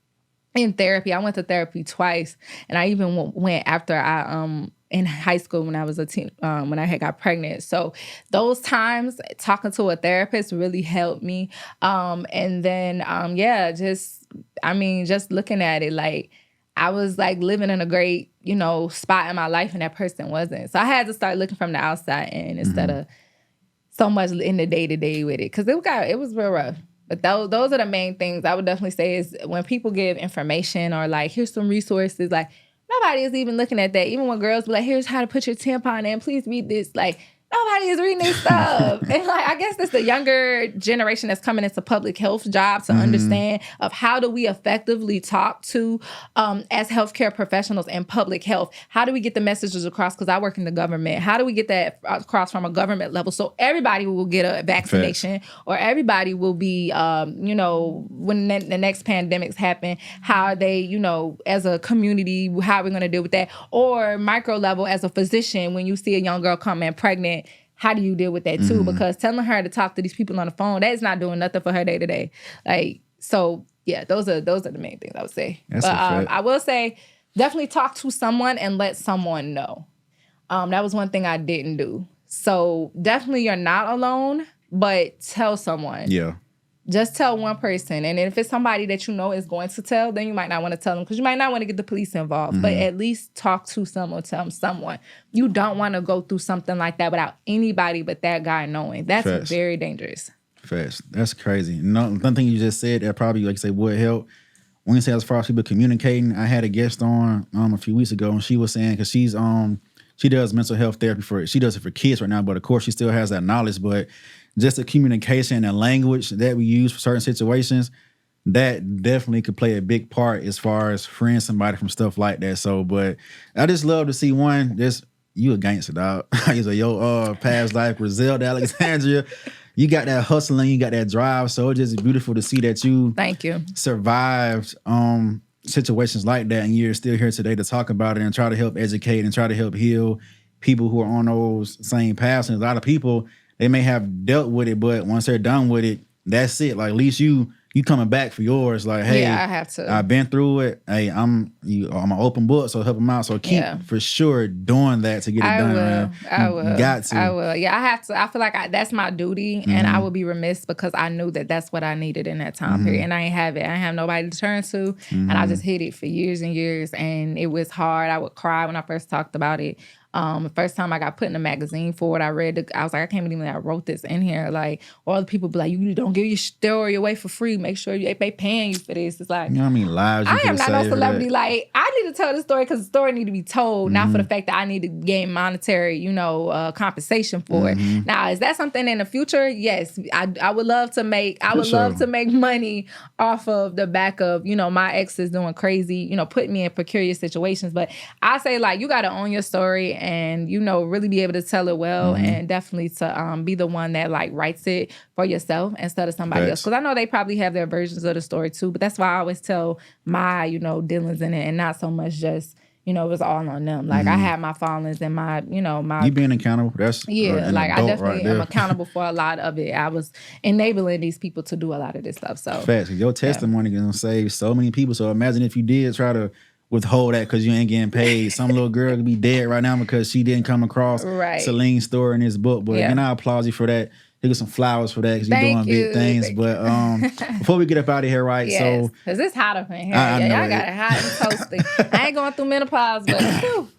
in therapy. I went to therapy twice, and I even went after I in high school when I was a teen, when I had got pregnant. So those times talking to a therapist really helped me. And then just looking at it, like I was like living in a great spot in my life, and that person wasn't. So I had to start looking from the outside in instead of so much in the day-to-day with it, because it was real rough. But those are the main things I would definitely say is when people give information or like, here's some resources, like nobody is even looking at that. Even when girls be like, here's how to put your tampon in, please read this. Like nobody is reading this stuff. And like, I guess it's the younger generation that's coming into public health jobs to understand of how do we effectively talk to, as healthcare professionals in public health, how do we get the messages across? Because I work in the government. How do we get that across from a government level so everybody will get a vaccination or everybody will be, when the next pandemics happen, how are they, as a community, how are we going to deal with that? Or micro level as a physician, when you see a young girl come in pregnant, how do you deal with that too? Because telling her to talk to these people on the phone, that is not doing nothing for her day to day. Like, so yeah, those are the main things I would say. But I will say, definitely talk to someone and let someone know. That was one thing I didn't do. So definitely you're not alone, but tell someone. Yeah. Just tell one person. And if it's somebody that you know is going to tell, then you might not want to tell them because you might not want to get the police involved. But at least talk to someone, tell someone. You don't want to go through something like that without anybody but that guy knowing. That's very dangerous. Facts. That's crazy. One thing you just said that probably, like you say, would help. When you say as far as people communicating, I had a guest on a few weeks ago, and she was saying, because she does mental health therapy she does it for kids right now, but of course she still has that knowledge, but just the communication and language that we use for certain situations, that definitely could play a big part as far as freeing somebody from stuff like that. So, but I just love to see you a gangster, dog. He's your past life, Celine Alexandria. You got that hustling, you got that drive. So it's just beautiful to see that you survived situations like that, and you're still here today to talk about it and try to help educate and try to help heal people who are on those same paths. And a lot of people, they may have dealt with it, but once they're done with it, that's it. Like at least you coming back for yours. Like, hey, I have to. I've been through it. Hey, I'm an open book, so help them out. So keep for sure doing that to get it done. Man. I will. You got to. I will. Yeah, I have to. I feel like that's my duty, and I would be remiss because I knew that that's what I needed in that time period, and I ain't have it. I ain't have nobody to turn to, and I just hid it for years and years, and it was hard. I would cry when I first talked about it. The first time I got put in a magazine for it, I was like, I can't believe I wrote this in here. Like, all the people be like, you don't give your story away for free. Make sure they paying you for this. It's like, you know what I mean? Lives. I am not no celebrity. Like, I need to tell the story because the story need to be told, not for the fact that I need to gain monetary, compensation for it. Now, is that something in the future? Yes, I would love to make. Love to make money off of the back of my exes doing crazy, putting me in precarious situations. But I say, like, you got to own your story and, you know, really be able to tell it well, and definitely to be the one that like writes it for yourself instead of somebody else. Because I know they probably have their versions of the story too, but that's why I always tell my, you know, dealings in it, and not so much just, you know, it was all on them. Like I had my fallings and my, you know, my... You being accountable, that's like I definitely am accountable for a lot of it. I was enabling these people to do a lot of this stuff. So facts. Your testimony is gonna save so many people. So imagine if you did try to withhold that because you ain't getting paid. Some little girl could be dead right now because she didn't come across Celine's story in this book. But again, I applaud you for that. You get some flowers for that because you're doing big things. But before we get up out of here, right? So because it's hot up in here. Y'all got it hot and toasty. I ain't going through menopause, but whew.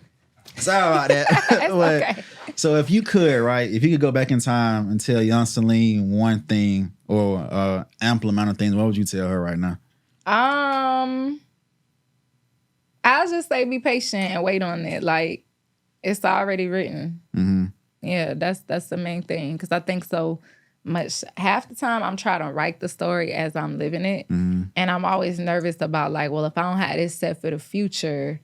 Sorry about that. It's okay. So if you could, right? If you could go back in time and tell young Celene one thing or ample amount of things, what would you tell her right now? I'll just say be patient and wait on it. Like it's already written. Yeah, that's the main thing. Because I think so much, half the time I'm trying to write the story as I'm living it. And I'm always nervous about like, well, if I don't have this set for the future,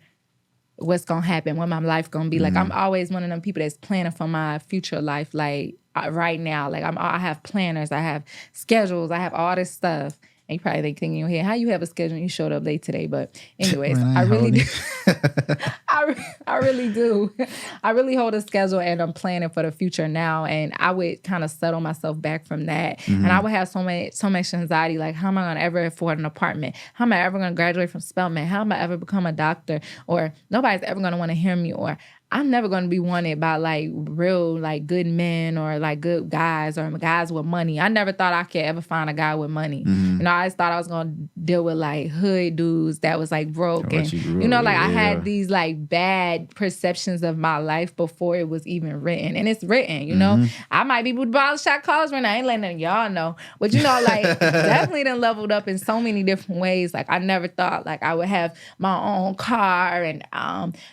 what's going to happen? What my life going to be? Like, I'm always one of them people that's planning for my future life. Like right now, like I have planners, I have schedules, I have all this stuff. And you probably thinking in your head, how you have a schedule and you showed up late today? But anyways, I really do. I really do. I really hold a schedule and I'm planning for the future now. And I would kind of settle myself back from that. And I would have so much anxiety. Like, how am I going to ever afford an apartment? How am I ever going to graduate from Spelman? How am I ever become a doctor? Or nobody's ever going to want to hear me. Or I'm never going to be wanted by like real like good men or like good guys or guys with money. I never thought I could ever find a guy with money. You know, I just thought I was going to deal with like hood dudes that was like broke. And, you know, like I had these like bad perceptions of my life before it was even written. And it's written, you know. I might be with bottle shot college right now. I ain't letting none of y'all know. But, you know, like definitely done leveled up in so many different ways. Like I never thought like I would have my own car and,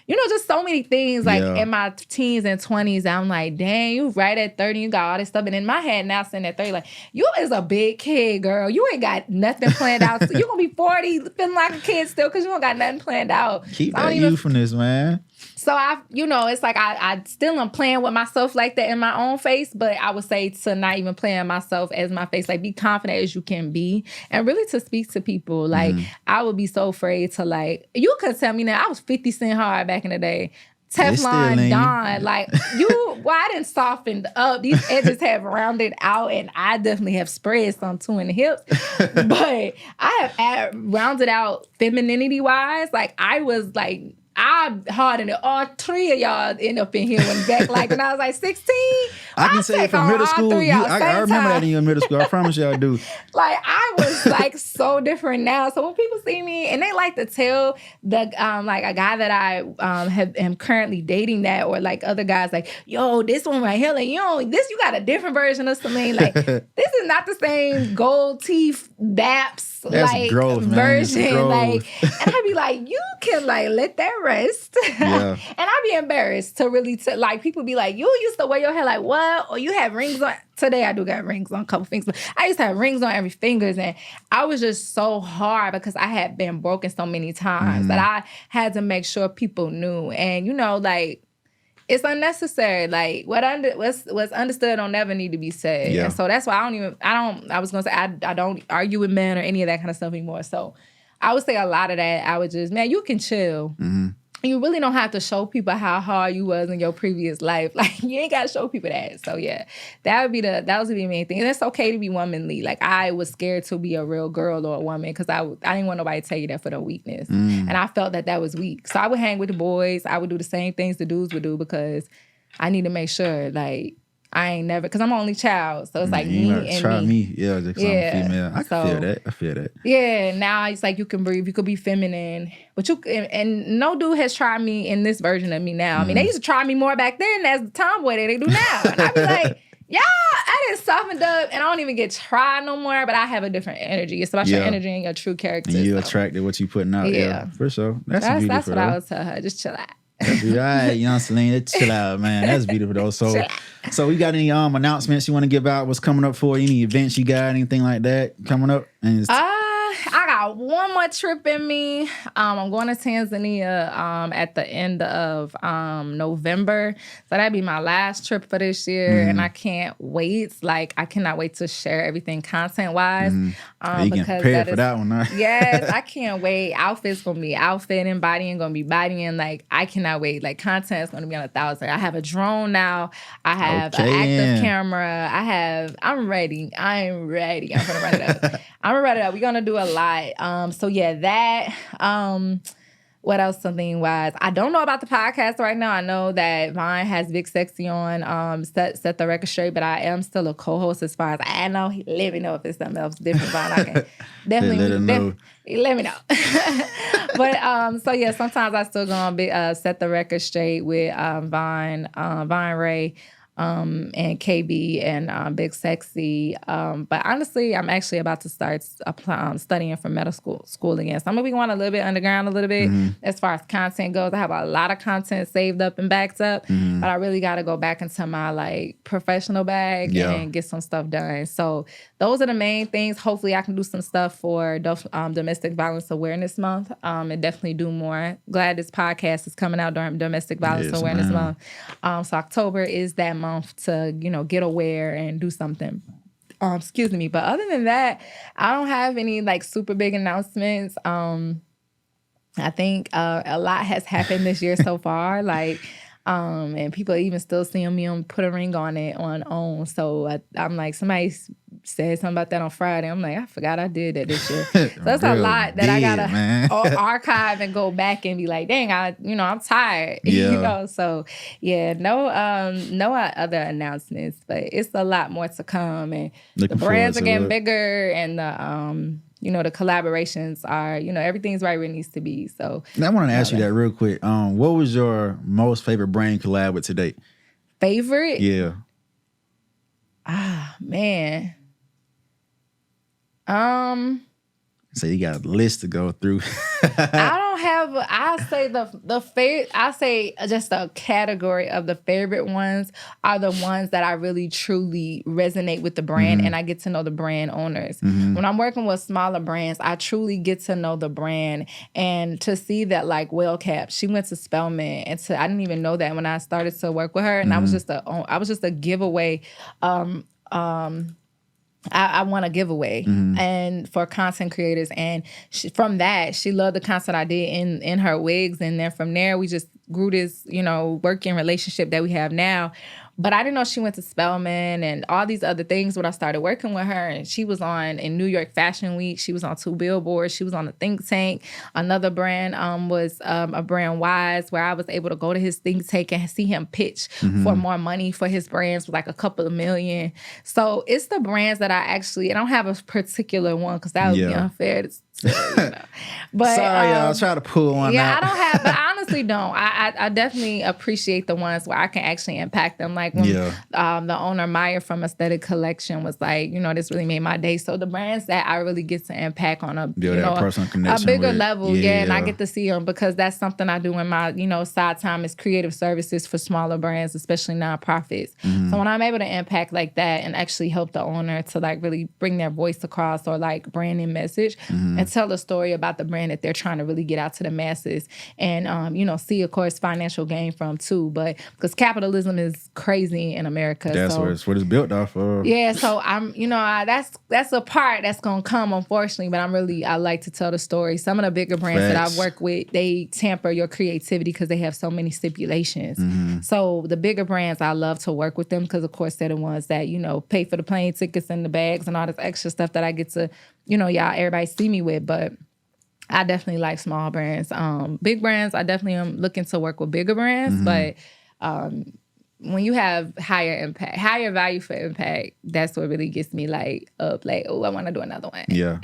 you know, just so many things. Like in my teens and 20s, I'm like, dang, you right at 30, you got all this stuff. And in my head now, sitting at 30, like, you is a big kid, girl. You ain't got nothing planned out. So you gonna be 40, feeling like a kid still because you don't got nothing planned out. Keep that youthfulness, man. So you know, it's like I still am playing with myself like that in my own face, but I would say to not even playing myself as my face, like be confident as you can be and really to speak to people. Like I would be so afraid to like, you could tell me now, I was 50 Cent hard back in the day. Teflon Don, like I didn't soften up. These edges have rounded out, and I definitely have spread some too in the hips. But I have rounded out femininity wise. Like I was like, I hardened it. All three of y'all end up in here when back like when I was like 16. I can say from middle school. I remember that in your middle school. I promise you I do. Like I was like so different now. So when people see me and they like to tell the like a guy that I am currently dating that or like other guys like, yo, this one right here, like you got a different version of Celine. Like this is not the same gold teeth daps like growth, version. Like and I'd be like, you can like let that rest. And I'd be embarrassed to really like people be like, you used to wear your hair like what? Or you have rings on. Today I do got rings on a couple fingers, but I used to have rings on every fingers and I was just so hard because I had been broken so many times that I had to make sure people knew. And you know, like it's unnecessary. Like what's understood don't never need to be said. And so that's why I was gonna say I don't argue with men or any of that kind of stuff anymore. So I would say a lot of that I would just, man, you can chill. You really don't have to show people how hard you was in your previous life. Like, you ain't got to show people that. So, yeah, that would be the main thing. And it's okay to be womanly. Like, I was scared to be a real girl or a woman because I didn't want nobody to tell you that for the weakness. And I felt that was weak. So, I would hang with the boys. I would do the same things the dudes would do because I need to make sure, like, I ain't never, because I'm an only child. So it's like me and try me. Yeah, because I'm female. I can feel that. Yeah, now it's like you can breathe. You could be feminine. But and no dude has tried me in this version of me now. I mean, they used to try me more back then as the tomboy that they do now. And I'd be like, yeah, I didn't soften up and I don't even get tried no more, but I have a different energy. It's about your energy and your true character. And you attracted what you putting out. Yeah, for sure. That's what I would tell her. Just chill out. All right, young Celene, chill out, man. That's beautiful though. So we got any announcements you want to give out? What's coming up for you? Any events you got? Anything like that coming up? I got got one more trip in me. I'm going to Tanzania at the end of November. So that'd be my last trip for this year. And I can't wait. Like, I cannot wait to share everything content-wise. You can prepare for that one, huh? Yes, I can't wait. Outfit's going to be outfitting, bodying going to be bodying. Like, I cannot wait. Like, content is going to be on 1,000. I have a drone now. I have an active camera. I'm ready. I'm ready. I'm going to run it up. I'm ready up. We're going to do a lot. So yeah, that. What else something wise? I don't know about the podcast right now. I know that Vine has Big Sexy on set the record straight, but I am still a co-host as far as I know. Let me know if it's something else different, Vine. I can definitely let me know. But so yeah, sometimes I still go on set the record straight with Vine Ray. And KB and Big Sexy. But honestly, I'm actually about to start studying for medical school again. So I'm going to be going a little bit underground a little bit as far as content goes. I have a lot of content saved up and backed up, but I really got to go back into my like professional bag and get some stuff done. So those are the main things. Hopefully I can do some stuff for Domestic Violence Awareness Month and definitely do more. Glad this podcast is coming out during Domestic Violence Awareness Month. So October is that month to, get aware and do something. Excuse me. But other than that, I don't have any like super big announcements. I think a lot has happened this year so far. Like, and people even still seeing me put a ring on it on OWN. So I'm like, somebody said something about that on Friday. I'm like, I forgot I did that this year. So that's a lot that I gotta archive and go back and be like, dang, I'm tired. So yeah, no other announcements, but it's a lot more to come, and the brands are getting bigger, and the collaborations are, everything's right where it needs to be. So now I want to ask you that real quick. What was your most favorite brand collab with to date? Favorite? Yeah. Ah, man. So you got a list to go through. I don't have. I say the favorite. I say just a category of the favorite ones are the ones that I really truly resonate with the brand, and I get to know the brand owners. When I'm working with smaller brands, I truly get to know the brand, and to see that like WellCap, she went to Spelman, and I didn't even know that when I started to work with her, and I was just a giveaway. I want a giveaway and for content creators, and from that she loved the content I did in her wigs, and then from there we just grew this working relationship that we have now. But I didn't know she went to Spelman and all these other things when I started working with her. And she was in New York Fashion Week. She was on 2 billboards. She was on the Think Tank. Another brand was a brand Wise, where I was able to go to his Think Tank and see him pitch for more money for his brands, for like a couple of million. So it's the brands that I don't have a particular one because that would be unfair to But sorry, y'all, try to pull one out. I don't have, but I honestly don't. I definitely appreciate the ones where I can actually impact them. Like when the owner Maya from Aesthetic Collection was like, this really made my day. So the brands that I really get to impact on a personal connection a bigger level, and I get to see them because that's something I do in my side time is creative services for smaller brands, especially nonprofits. So when I'm able to impact like that and actually help the owner to like really bring their voice across or like branding message and tell a story about the brand that they're trying to really get out to the masses and see of course financial gain from too, but because capitalism is crazy in America. That's what it's built off of. Yeah, so I'm that's a part that's gonna come unfortunately, but I like to tell the story. Some of the bigger brands that I've worked with, they tamper your creativity because they have so many stipulations. So the bigger brands, I love to work with them because of course they're the ones that pay for the plane tickets and the bags and all this extra stuff that I get to everybody see me with. But I definitely like small brands. Big brands, I definitely am looking to work with bigger brands, but when you have higher impact, higher value for impact, that's what really gets me up, I want to do another one. Yeah.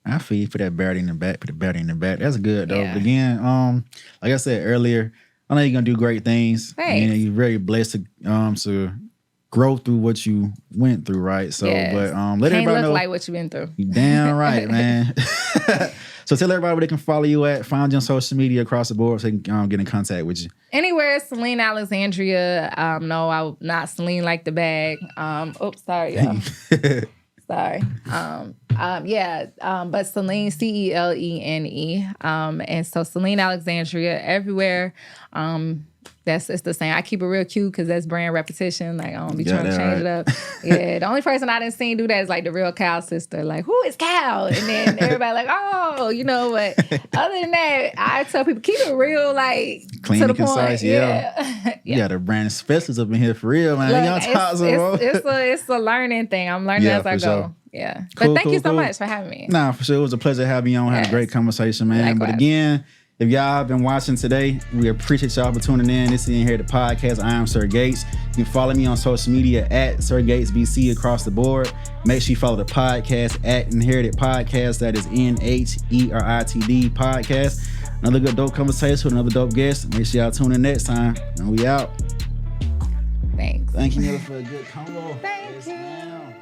I feel you for that battery in the back, put the battery in the back. That's good though. But again, like I said earlier, I know you're gonna do great things. Thanks. And you're very blessed to grow through what you went through, right? So, but let everybody know like what you've been through. You damn right, man. So tell everybody where they can follow you at, find you on social media across the board so they can get in contact with you. Anywhere, Celine Alexandria. No, I'm not Celine like the bag. Oops, sorry, y'all. Sorry. But Celine, Celene. And so Celine Alexandria everywhere. It's the same. I keep it real cute because that's brand repetition. Like, I don't be trying to change it up. Yeah, the only person I didn't see do that is like the real Cal sister. Like, who is Cal? And then everybody like, oh, but other than that, I tell people, keep it real, like, clean to the and concise, point. Yeah. Yeah, the brand specialists up in here for real, man. Look, it's a learning thing. I'm learning as I go. Sure. Yeah. Cool, but thank you so cool. much for having me. Nah, for sure. It was a pleasure having you on. Had a great conversation, man. Likewise. But again, if y'all have been watching today, we appreciate y'all for tuning in. This is the Inherited Podcast. I am Sir Gates. You can follow me on social media at Sir Gates BC across the board. Make sure you follow the podcast at Inherited Podcast. That is NHERITD Podcast. Another good dope conversation with another dope guest. Make sure y'all tune in next time. And we out. Thanks. Thank you, Miller, for a good convo. Thank you. Now.